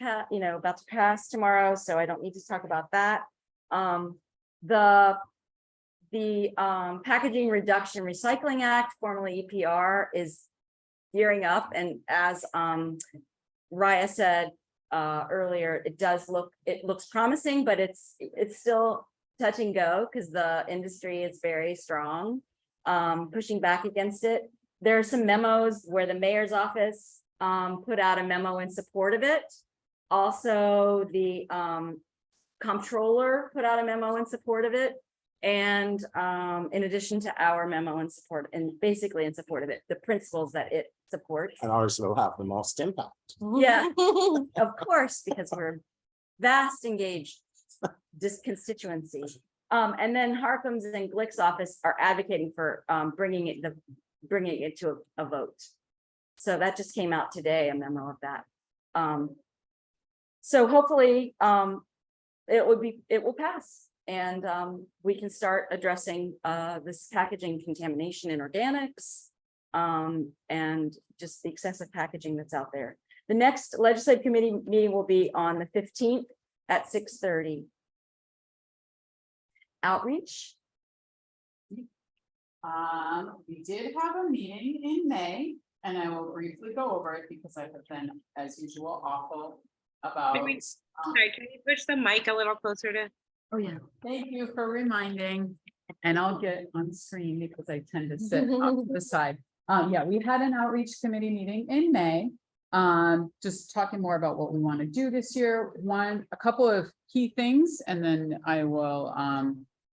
S1: pass tomorrow, so I don't need to talk about that. The Packaging Reduction Recycling Act, formerly EPR, is gearing up, and as Raya said earlier, it looks promising, but it's still touch and go because the industry is very strong, pushing back against it. There are some memos where the mayor's office put out a memo in support of it. Also, the comptroller put out a memo in support of it. And in addition to our memo in support, and basically in support of it, the principles that it supports.
S9: And ours will have the most impact.
S1: Yeah, of course, because we're vast engaged constituency. And then Harkham's and Glick's office are advocating for bringing it to a vote. So that just came out today, a memo of that. So hopefully it will pass. And we can start addressing this packaging contamination in organics and just the excessive packaging that's out there. The next legislative committee meeting will be on the 15th at 6:30. Outreach.
S2: We did have a meeting in May, and I will briefly go over it because I have been, as usual, awful about.
S8: Sorry, can you push the mic a little closer to?
S1: Oh, yeah.
S2: Thank you for reminding, and I'll get on screen because I tend to sit off to the side. Yeah, we had an outreach committee meeting in May. Just talking more about what we want to do this year. A couple of key things, and then I will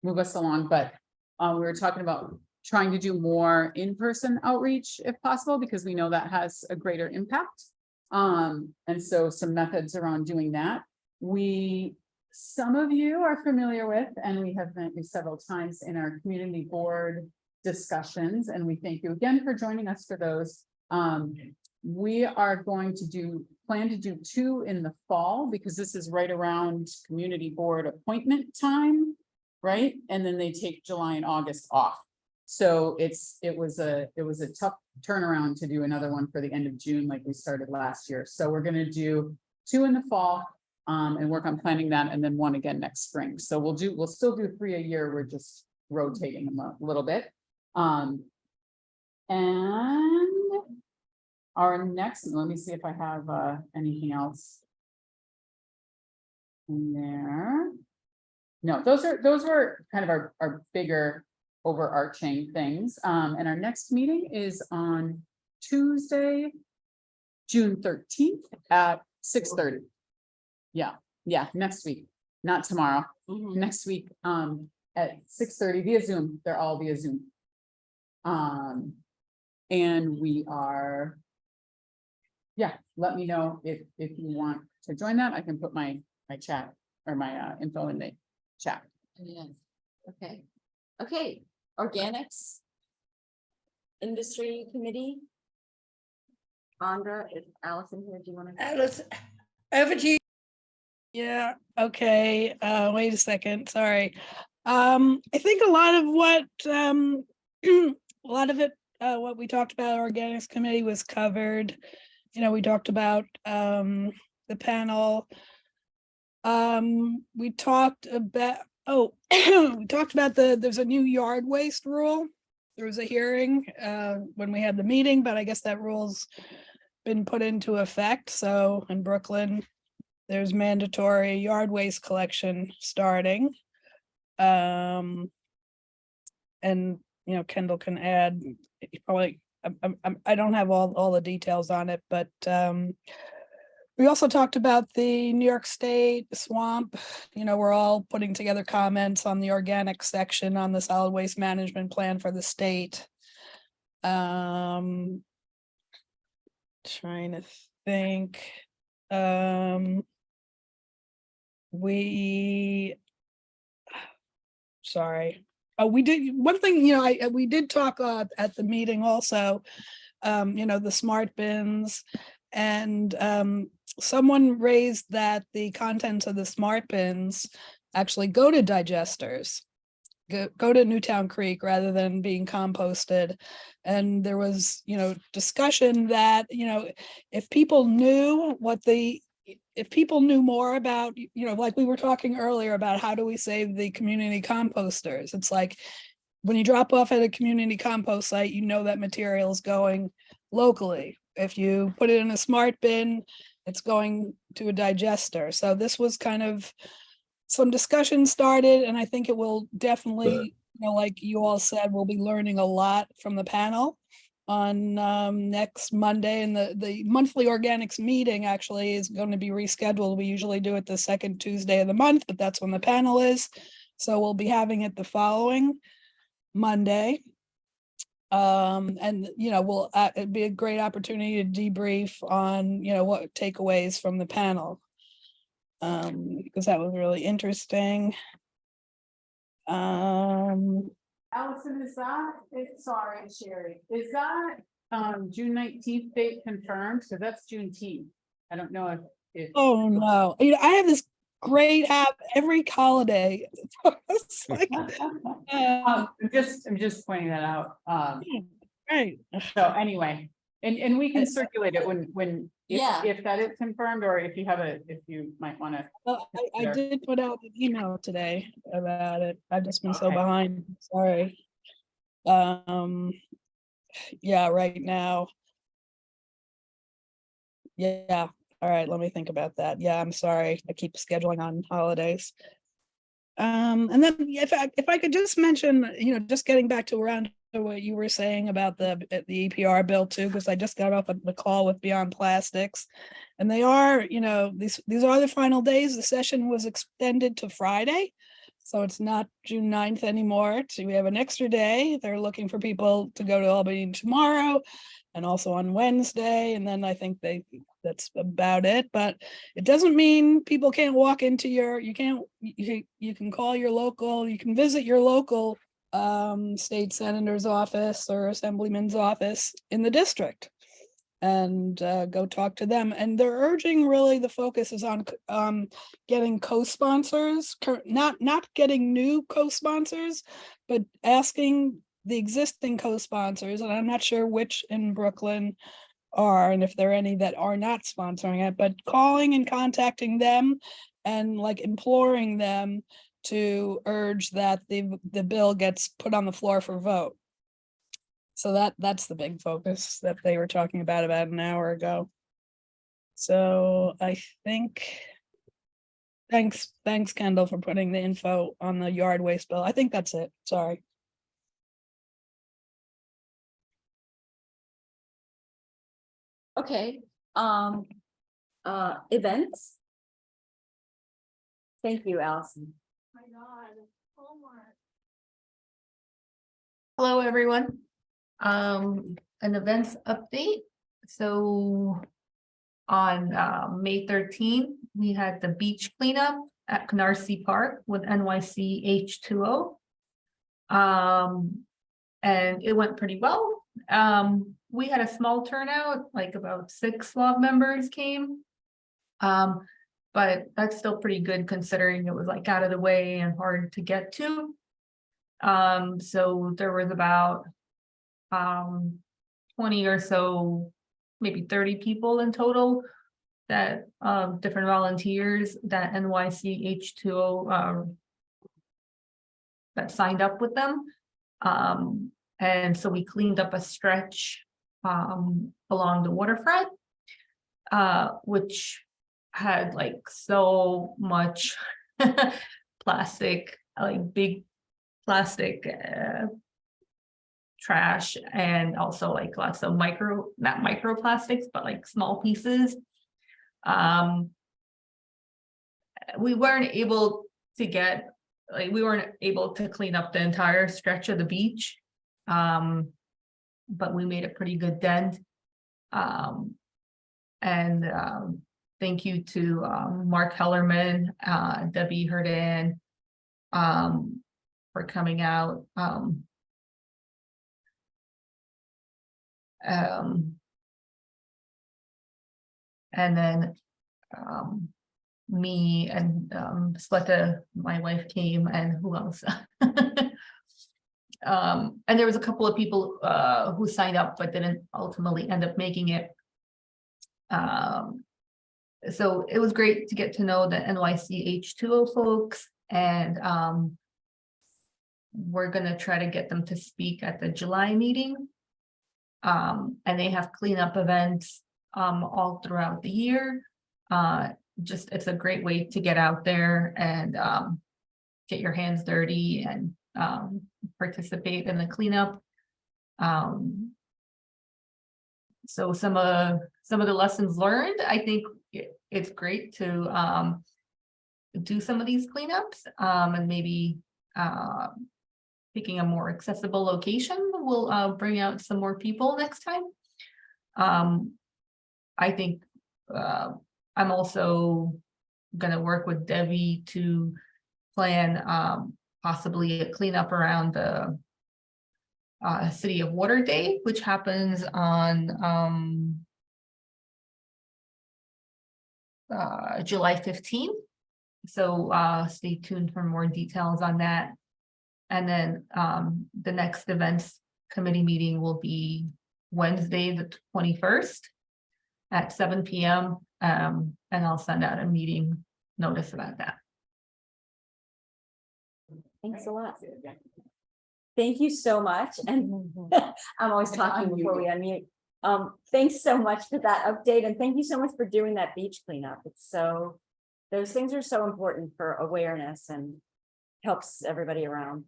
S2: move us along. But we were talking about trying to do more in-person outreach if possible, because we know that has a greater impact. And so some methods around doing that. Some of you are familiar with, and we have met you several times in our community board discussions, and we thank you again for joining us for those. We are going to plan to do 2 in the fall, because this is right around community board appointment time, right? And then they take July and August off. So it was a tough turnaround to do another one for the end of June, like we started last year. So we're gonna do 2 in the fall. And work on planning that, and then 1 again next spring. So we'll still do 3 a year. We're just rotating them a little bit. And our next, let me see if I have anything else in there. No, those were kind of our bigger overarching things. And our next meeting is on Tuesday, June 13th at 6:30. Yeah, next week, not tomorrow, next week, at 6:30 via Zoom. They're all via Zoom. And we are, let me know if you want to join that. I can put my chat or my info in the chat.
S1: Yeah. Okay. Organics. Industry committee. Andra, is Allison here? Do you want to?
S13: Alice, over to you. Yeah, okay, wait a second, sorry. I think a lot of what what we talked about organics committee was covered. We talked about the panel. We talked about we talked about there's a new yard waste rule there was a hearing when we had the meeting, but I guess that rule's been put into effect. So in Brooklyn, there's mandatory yard waste collection starting. And Kendall can add, probably, I don't have all the details on it, but we also talked about the New York State swamp. We're all putting together comments on the organic section on the solid waste management plan for the state. Trying to think. Sorry. Oh, we did one thing, we did talk at the meeting also, the smart bins, and someone raised that the contents of the smart bins actually go to digesters, go to Newtown Creek rather than being composted. And there was, discussion that, if people knew if people knew more about, like we were talking earlier about how do we save the community composters? It's like when you drop off at a community compost site, that material is going locally. If you put it in a smart bin, it's going to a digester. So this was kind of some discussion started, and I think it will definitely, like you all said, we'll be learning a lot from the panel on next Monday. And the monthly organics meeting actually is going to be rescheduled. We usually do it the second Tuesday of the month, but that's when the panel is. So we'll be having it the following Monday. And it'd be a great opportunity to debrief on what takeaways from the panel, because that was really interesting.
S2: Allison, sorry, Sherry, is that June 19th date confirmed? So that's Juneteenth. I don't know if
S13: Oh no, I have this great app every holiday. It's like,
S2: I'm just pointing that out.
S13: right.
S2: So anyway, and we can circulate it when
S1: Yeah.
S2: if that is confirmed, or if you might want to.
S13: Well, I did put out an email today about it. I've just been so
S2: Okay.
S13: behind. Sorry. Yeah, right now. Yeah. All right. Let me think about that. Yeah, I'm sorry. I keep scheduling on holidays. And then if I could just mention, just getting back to around what you were saying about the EPR bill too, because I just got off the call with Beyond Plastics, and they are, these are the final days. The session was extended to Friday, so it's not June 9th anymore. So we have an extra day. They're looking for people to go to Albany tomorrow and also on Wednesday, and then I think that's about it. But it doesn't mean people can't walk into you can call your local, you can visit your local state senator's office or assemblyman's office in the district and go talk to them. And they're urging, really the focus is on getting co-sponsors, not getting new co-sponsors, but asking the existing co-sponsors, and I'm not sure which in Brooklyn are, and if there are any that are not sponsoring it, but calling and contacting them and like imploring them to urge that the bill gets put on the floor for vote. So that's the big focus that they were talking about an hour ago. So I think, thanks Kendall for putting the info on the yard waste bill. I think that's it. Sorry.
S1: Okay, events. Thank you, Allison.
S17: Hello, everyone. An events update. So on May 13th, we had the beach cleanup at Canarsie Park with NYC H2O. And it went pretty well. We had a small turnout, like about 6 SWAB members came. But that's still pretty good considering it was like out of the way and hard to get to. So there was about 20 or so, maybe 30 people in total that different volunteers that NYC H2O that signed up with them. And so we cleaned up a stretch along the waterfront, which had like so much plastic, like big plastic trash, and also like lots of not microplastics, but like small pieces. We weren't able to clean up the entire stretch of the beach. But we made a pretty good dent. Thank you to Mark Hellerman, Debbie Herdan, for coming out. And then me and Sweta, my wife, came, and who else? And there was a couple of people who signed up but didn't ultimately end up making it. So it was great to get to know the NYC H2O folks, and we're gonna try to get them to speak at the July meeting. And they have cleanup events all throughout the year. It's a great way to get out there and get your hands dirty and participate in the cleanup. So some of the lessons learned, I think it's great to do some of these cleanups, and maybe picking a more accessible location will bring out some more people next time. I think I'm also gonna work with Debbie to plan possibly a cleanup around the City of Water Day, which happens on July 15th. So stay tuned for more details on that. And then the next events committee meeting will be Wednesday, the 21st at 7 p.m. And I'll send out a meeting notice about that.
S1: Thanks a lot. Thank you so much. And I'm always talking before we unmute. Thanks so much for that update. And thank you so much for doing that beach cleanup. Those things are so important for awareness and helps everybody around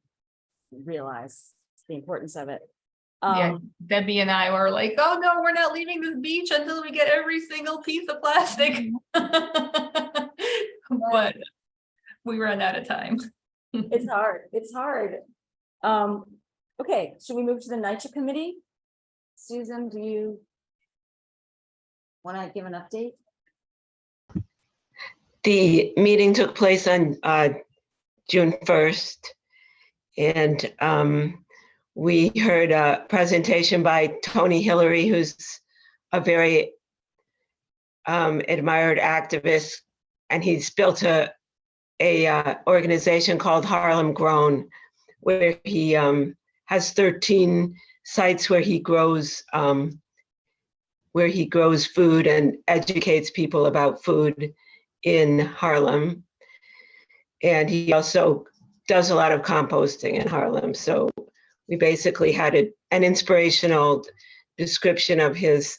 S1: realize the importance of it.
S17: Yeah, Debbie and I were like, oh no, we're not leaving this beach until we get every single piece of plastic. But we ran out of time.
S1: It's hard. Okay, should we move to the NYCHA committee? Susan, do you want to give an update?
S18: The meeting took place on June 1st, and we heard a presentation by Tony Hillary, who's a very admired activist, and he's built a organization called Harlem Grown, where he has 13 sites where he grows food and educates people about food in Harlem. And he also does a lot of composting in Harlem. So we basically had an inspirational description of his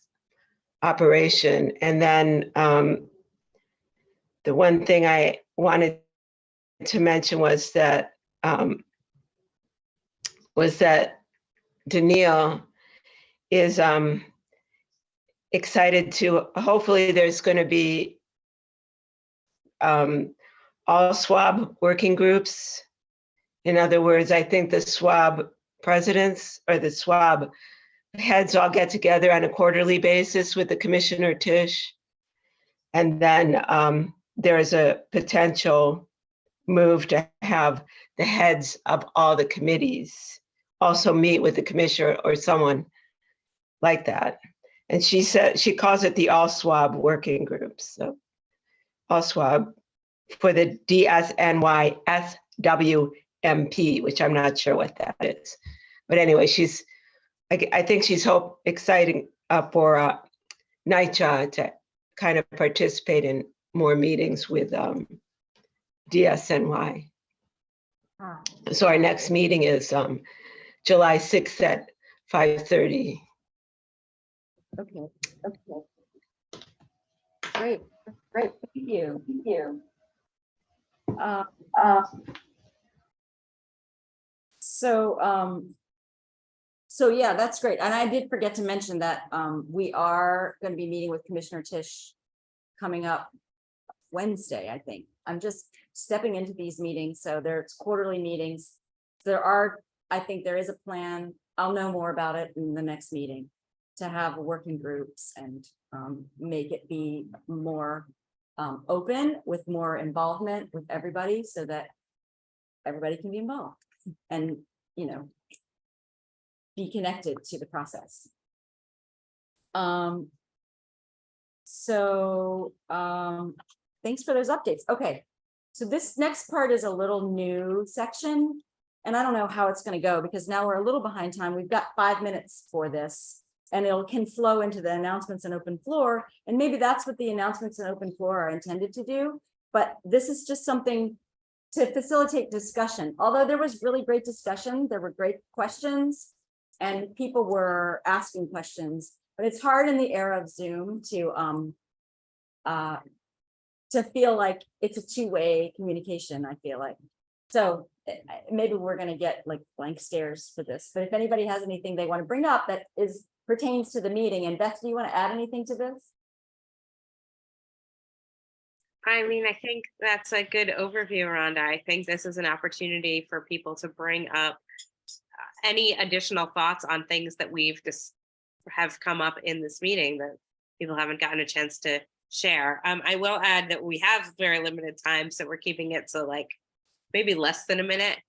S18: operation. And then the one thing I wanted to mention was that Daniil is excited to, hopefully there's going to be all SWAB working groups. In other words, I think the SWAB presidents or the SWAB heads all get together on a quarterly basis with the Commissioner Tisch. And then there is a potential move to have the heads of all the committees also meet with the commissioner or someone like that. And she said, she calls it the All SWAB working groups. So All SWAB for the DSNY SWMP, which I'm not sure what that is. But anyway, I think she's exciting for NYCHA to kind of participate in more meetings with DSNY. So our next meeting is July 6th at 5:30.
S1: Okay, okay. Great, great, thank you, thank you. So yeah, that's great. And I did forget to mention that we are going to be meeting with Commissioner Tisch coming up Wednesday, I think. I'm just stepping into these meetings, so there's quarterly meetings. I think there is a plan. I'll know more about it in the next meeting to have working groups and make it be more open with more involvement with everybody so that everybody can be involved and, you know, be connected to the process. Thanks for those updates. Okay, so this next part is a little new section, and I don't know how it's going to go because now we're a little behind time. We've got 5 minutes for this, and it can flow into the announcements and open floor, and maybe that's what the announcements and open floor are intended to do. But this is just something to facilitate discussion. Although there was really great discussion, there were great questions, and people were asking questions. But it's hard in the era of Zoom to feel like it's a two-way communication, I feel like. So maybe we're going to get like blank stares for this. But if anybody has anything they want to bring up that pertains to the meeting, and Beth, do you want to add anything to this?
S8: I mean, I think that's a good overview, Rhonda. I think this is an opportunity for people to bring up any additional thoughts on things that we've just have come up in this meeting that people haven't gotten a chance to share. I will add that we have very limited time, so we're keeping it so like maybe less than a minute.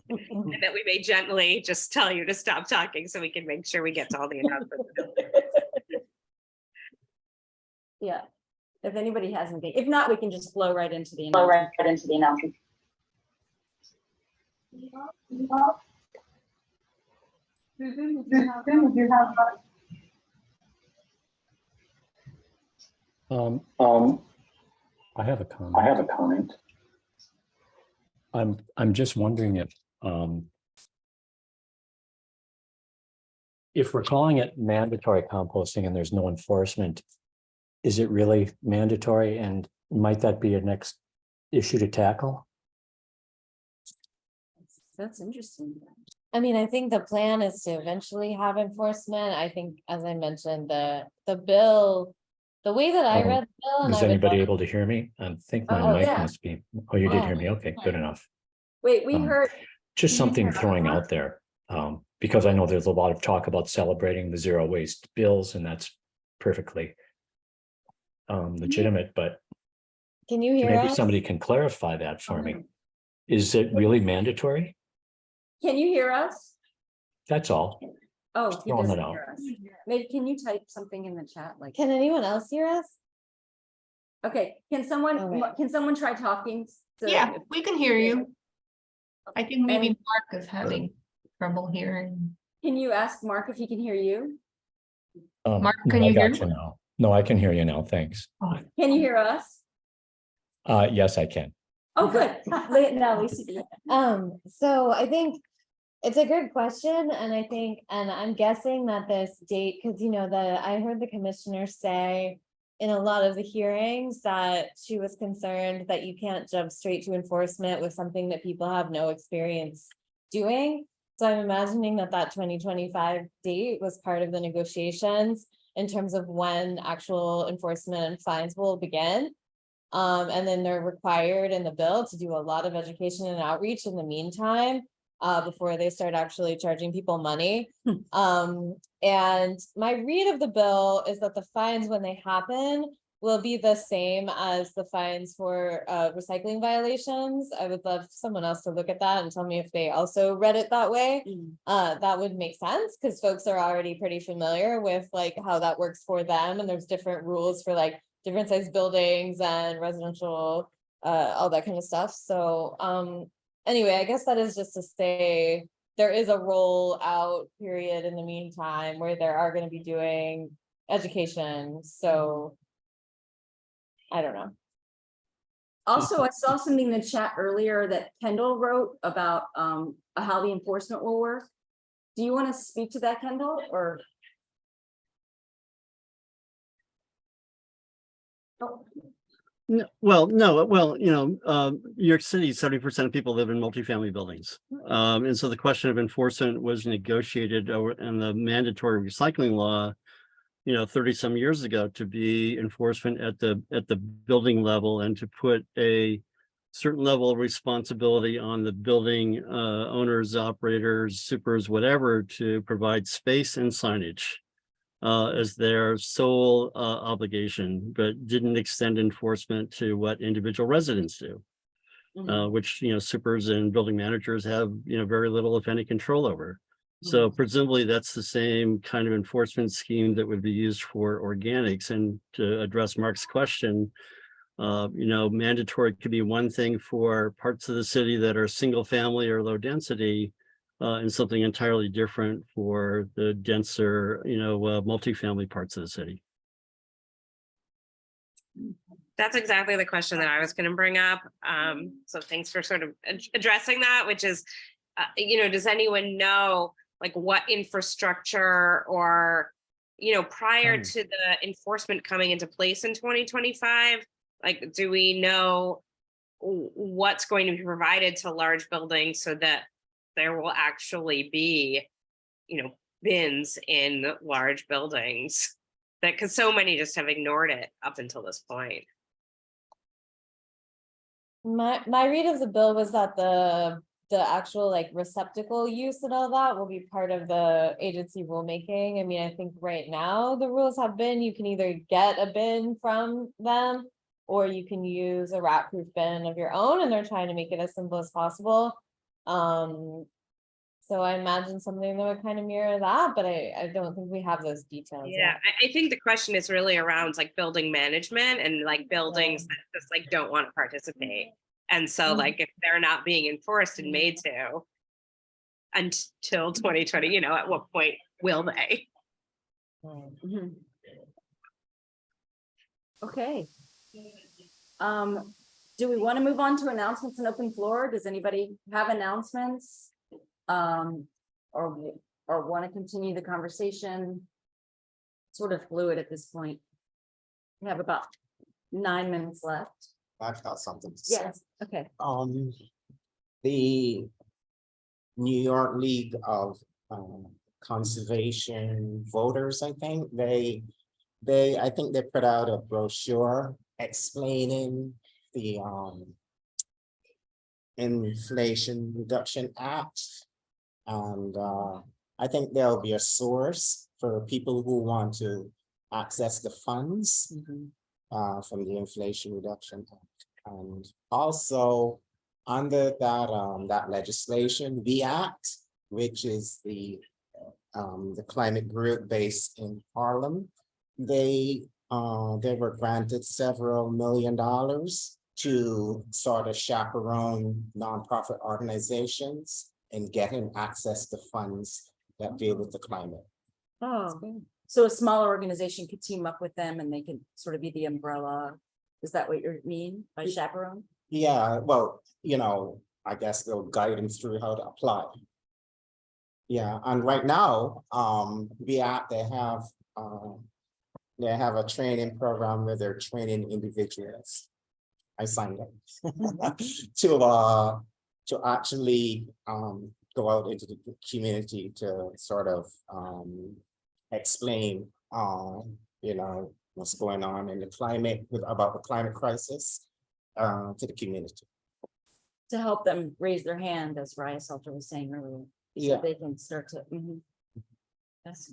S8: And that we may gently just tell you to stop talking so we can make sure we get to all the announcements.
S1: Yeah. If anybody has anything, if not, we can just flow right into the announcement.
S19: I have a comment. I'm just wondering if we're calling it mandatory composting and there's no enforcement, is it really mandatory, and might that be a next issue to tackle?
S1: That's interesting.
S3: I mean, I think the plan is to eventually have enforcement. I think, as I mentioned, the bill, the way that I read the bill. And
S19: Is anybody able to hear me? I think my mic
S1: yeah.
S19: must be, oh, you did hear me. Okay, good enough.
S1: Wait, we heard.
S19: Just something throwing out there, because I know there's a lot of talk about celebrating the zero waste bills, and that's perfectly legitimate, but
S3: can you hear
S19: maybe
S3: us?
S19: somebody can clarify that for me. Is it really mandatory?
S1: Can you hear us?
S19: That's all.
S1: Oh, he
S19: throwing
S1: doesn't
S19: it out.
S1: hear us. Maybe can you type something in the chat? Like,
S3: Can anyone else hear us?
S1: okay, can someone try talking? So
S17: Yeah,
S1: if-
S17: we can hear you. I think maybe
S1: And-
S17: Mark is having trouble hearing.
S1: Can you ask Mark if he can hear you?
S17: Mark,
S19: No,
S17: can
S19: I
S17: you hear
S19: got you now. No, I can hear you now. Thanks.
S1: Can you hear us?
S19: Yes, I can.
S1: Oh, good. Now, Lisa.
S3: So I think it's a good question, and I'm guessing that this date, because I heard the commissioner say in a lot of the hearings that she was concerned that you can't jump straight to enforcement with something that people have no experience doing. So I'm imagining that 2025 date was part of the negotiations in terms of when actual enforcement and fines will begin. And then they're required in the bill to do a lot of education and outreach in the meantime, before they start actually charging people money. And my read of the bill is that the fines, when they happen, will be the same as the fines for recycling violations. I would love someone else to look at that and tell me if they also read it that way. That would make sense because folks are already pretty familiar with like how that works for them, and there's different rules for like different size buildings and residential, all that kind of stuff. So anyway, I guess that is just to say there is a roll out period in the meantime where there are going to be doing education. So I don't know.
S1: Also, I saw something in the chat earlier that Kendall wrote about how the enforcement will work. Do you want to speak to that, Kendall, or? Oh,
S14: Well, New York City, 70% of people live in multifamily buildings. And so the question of enforcement was negotiated in the mandatory recycling law, 30 some years ago, to be enforcement at the building level and to put a certain level of responsibility on the building owners, operators, supers, whatever, to provide space and signage as their sole obligation, but didn't extend enforcement to what individual residents do, which, supers and building managers have, very little, if any, control over. So presumably that's the same kind of enforcement scheme that would be used for organics. And to address Mark's question, mandatory could be one thing for parts of the city that are single family or low density, and something entirely different for the denser, multifamily parts of the city.
S8: That's exactly the question that I was going to bring up. So thanks for sort of addressing that, which is, does anyone know like what infrastructure or, prior to the enforcement coming into place in 2025, like, do we know what's going to be provided to large buildings so that there will actually be, bins in large buildings? That, because so many just have ignored it up until this point.
S3: My read of the bill was that the actual like receptacle use and all that will be part of the agency rulemaking. I mean, I think right now the rules have been you can either get a bin from them or you can use a rat-proof bin of your own, and they're trying to make it as simple as possible. So I imagine something that would kind of mirror that, but I don't think we have those details
S8: Yeah,
S3: yet.
S8: I think the question is really around like building management and like buildings that just like don't want to participate. And so like if they're not being enforced and made to until 2020, at what point will they?
S1: Okay. Do we want to move on to announcements and open floor? Does anybody have announcements? Or want to continue the conversation? Sort of fluid at this point. We have about 9 minutes left.
S9: I've got something to say.
S1: Yes, okay.
S9: The New York League of Conservation Voters, I think they put out a brochure explaining the Inflation Reduction Act. And I think there'll be a source for people who want to access the funds from the Inflation Reduction Act. And also under that legislation, the Act, which is the climate group based in Harlem, they were granted several $1 million to sort of chaperone nonprofit organizations and getting access to funds that deal with the climate.
S1: Oh, so a smaller organization could team up with them and they can sort of be the umbrella. Is that what you mean by chaperone?
S9: Yeah, well, I guess they'll guide them through how to apply. Yeah, and right now, they have a training program where they're training individuals. I signed up to actually go out into the community to sort of explain what's going on in the climate about the climate crisis to the community.
S1: To help them raise their hand, as Raya Salter was saying earlier.
S9: Yeah.
S1: So they can start to. That's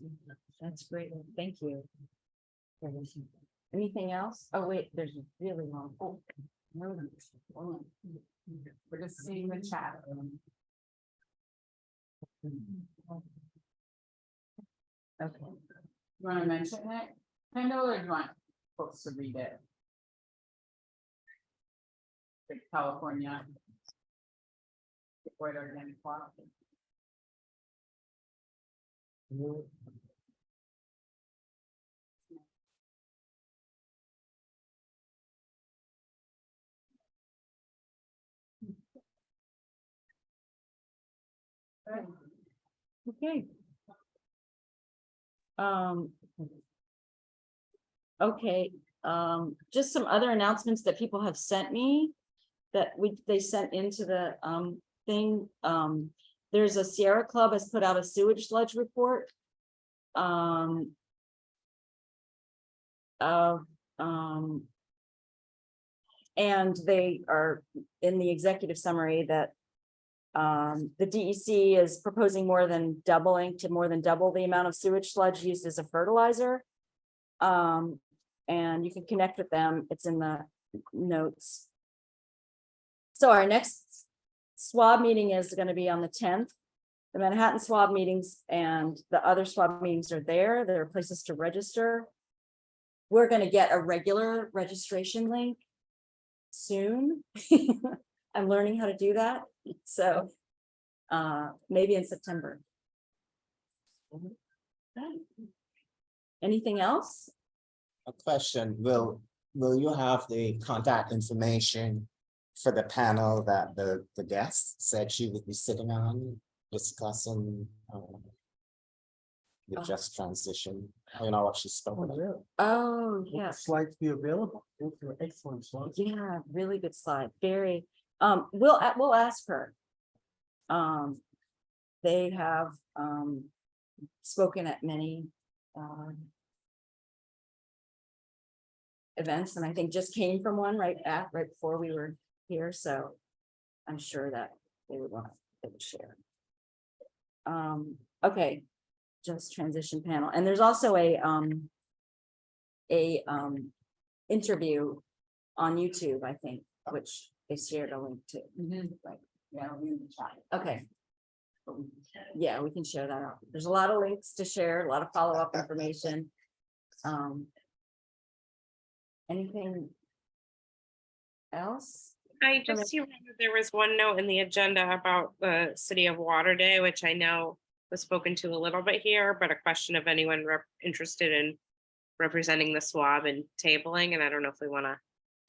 S1: great. Thank you. Anything else? Oh, wait, there's a really long. Oh, no,
S2: We're just seeing the chat.
S1: Okay.
S2: You want to mention it, Kendall, or do you want folks to read it? The California. Deployed organic swab.
S1: Okay. Okay, just some other announcements that people have sent me that they sent into the thing. There's a Sierra Club has put out a sewage sludge report. And they are in the executive summary that the DEC is proposing more than double the amount of sewage sludge used as a fertilizer. And you can connect with them. It's in the notes. So our next SWAB meeting is going to be on the 10th. The Manhattan SWAB meetings and the other SWAB meetings are there. There are places to register. We're going to get a regular registration link soon. I'm learning how to do that. So maybe in September. Anything else?
S9: A question, will you have the contact information for the panel that the guest said she would be sitting on discussing the just transition? You know what she spoke about?
S1: Oh, yeah.
S4: Slides be available. Those are excellent slides.
S1: Yeah, really good slide. Very. We'll ask her. They have spoken at many events, and I think just came from one right before we were here. So I'm sure that they would share. Okay, just transition panel, and there's also a interview on YouTube, I think, which they shared a link to. Right.
S2: Yeah, we in the chat.
S1: Okay. Yeah, we can share that out. There's a lot of links to share, a lot of follow-up information. Anything else?
S8: I just see there was one note in the agenda about the City of Water Day, which I know was spoken to a little bit here, but a question of anyone interested in representing the SWAB and tabling, and I don't know if we want to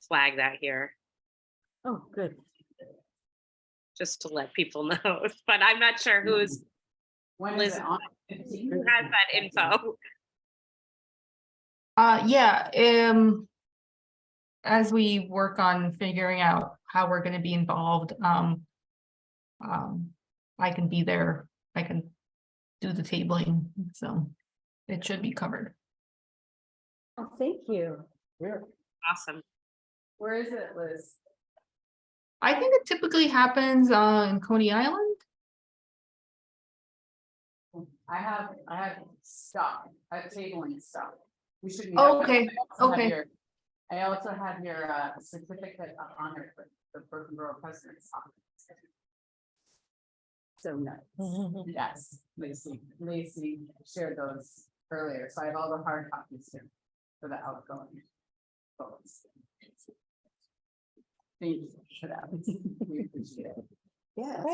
S8: flag that here.
S1: Oh, good.
S8: Just to let people know, but I'm not sure who's
S2: When is it on?
S8: who has that info.
S17: Yeah, as we work on figuring out how we're gonna be involved, I can be there, I can do the tabling, so it should be covered.
S1: Oh, thank you.
S8: Awesome.
S2: Where is it, Liz?
S17: I think it typically happens in Coney Island.
S2: I have stuff, I have tabling stuff. We should.
S17: Oh, okay, okay.
S2: I also have your certificate of honor for the Brooklyn Borough President's Office.
S1: So nice.
S2: Yes, Lacey shared those earlier, so I have all the hard copies here for the outgoing folks. Thank you for that. We appreciate it.
S1: Yeah.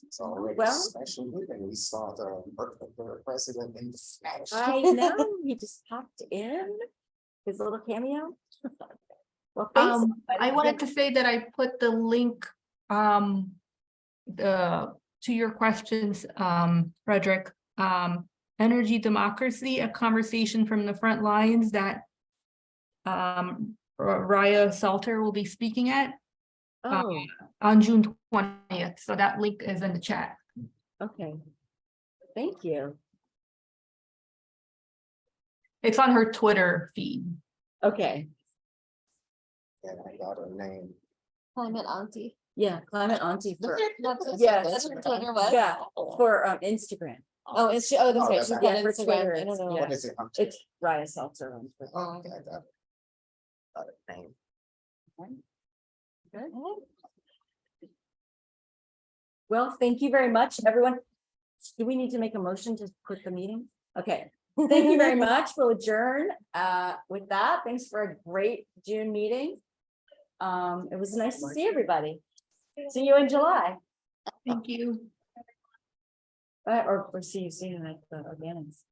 S9: It's already
S1: Well-
S9: special, and we saw the president in the flesh.
S1: I know, he just popped in his little cameo. Well, thanks.
S17: I wanted to say that I put the link to your questions, Frederick. Energy democracy, a conversation from the front lines that Raya Salter will be speaking at on June 20th. So that link is in the chat.
S1: Okay. Thank you.
S17: It's on her Twitter feed.
S1: Okay.
S9: Yeah, I got her name.
S3: Climate auntie.
S1: Yeah, climate auntie for,
S3: That's what Twitter was.
S1: yeah, for Instagram.
S3: Oh, that's right. She's got
S1: Yeah, for
S3: Instagram.
S1: Twitter.
S3: I don't know.
S1: Yeah.
S9: What is it?
S1: It's Raya Salter on Twitter.
S9: Oh, okay, I got it. Got it, name.
S1: Good. Well, thank you very much, everyone. Do we need to make a motion to quit the meeting? Okay, thank you very much. We'll adjourn. With that, thanks for a great June meeting. It was nice to see everybody. See you in July.
S17: Thank you.
S1: Or see you soon at the organics.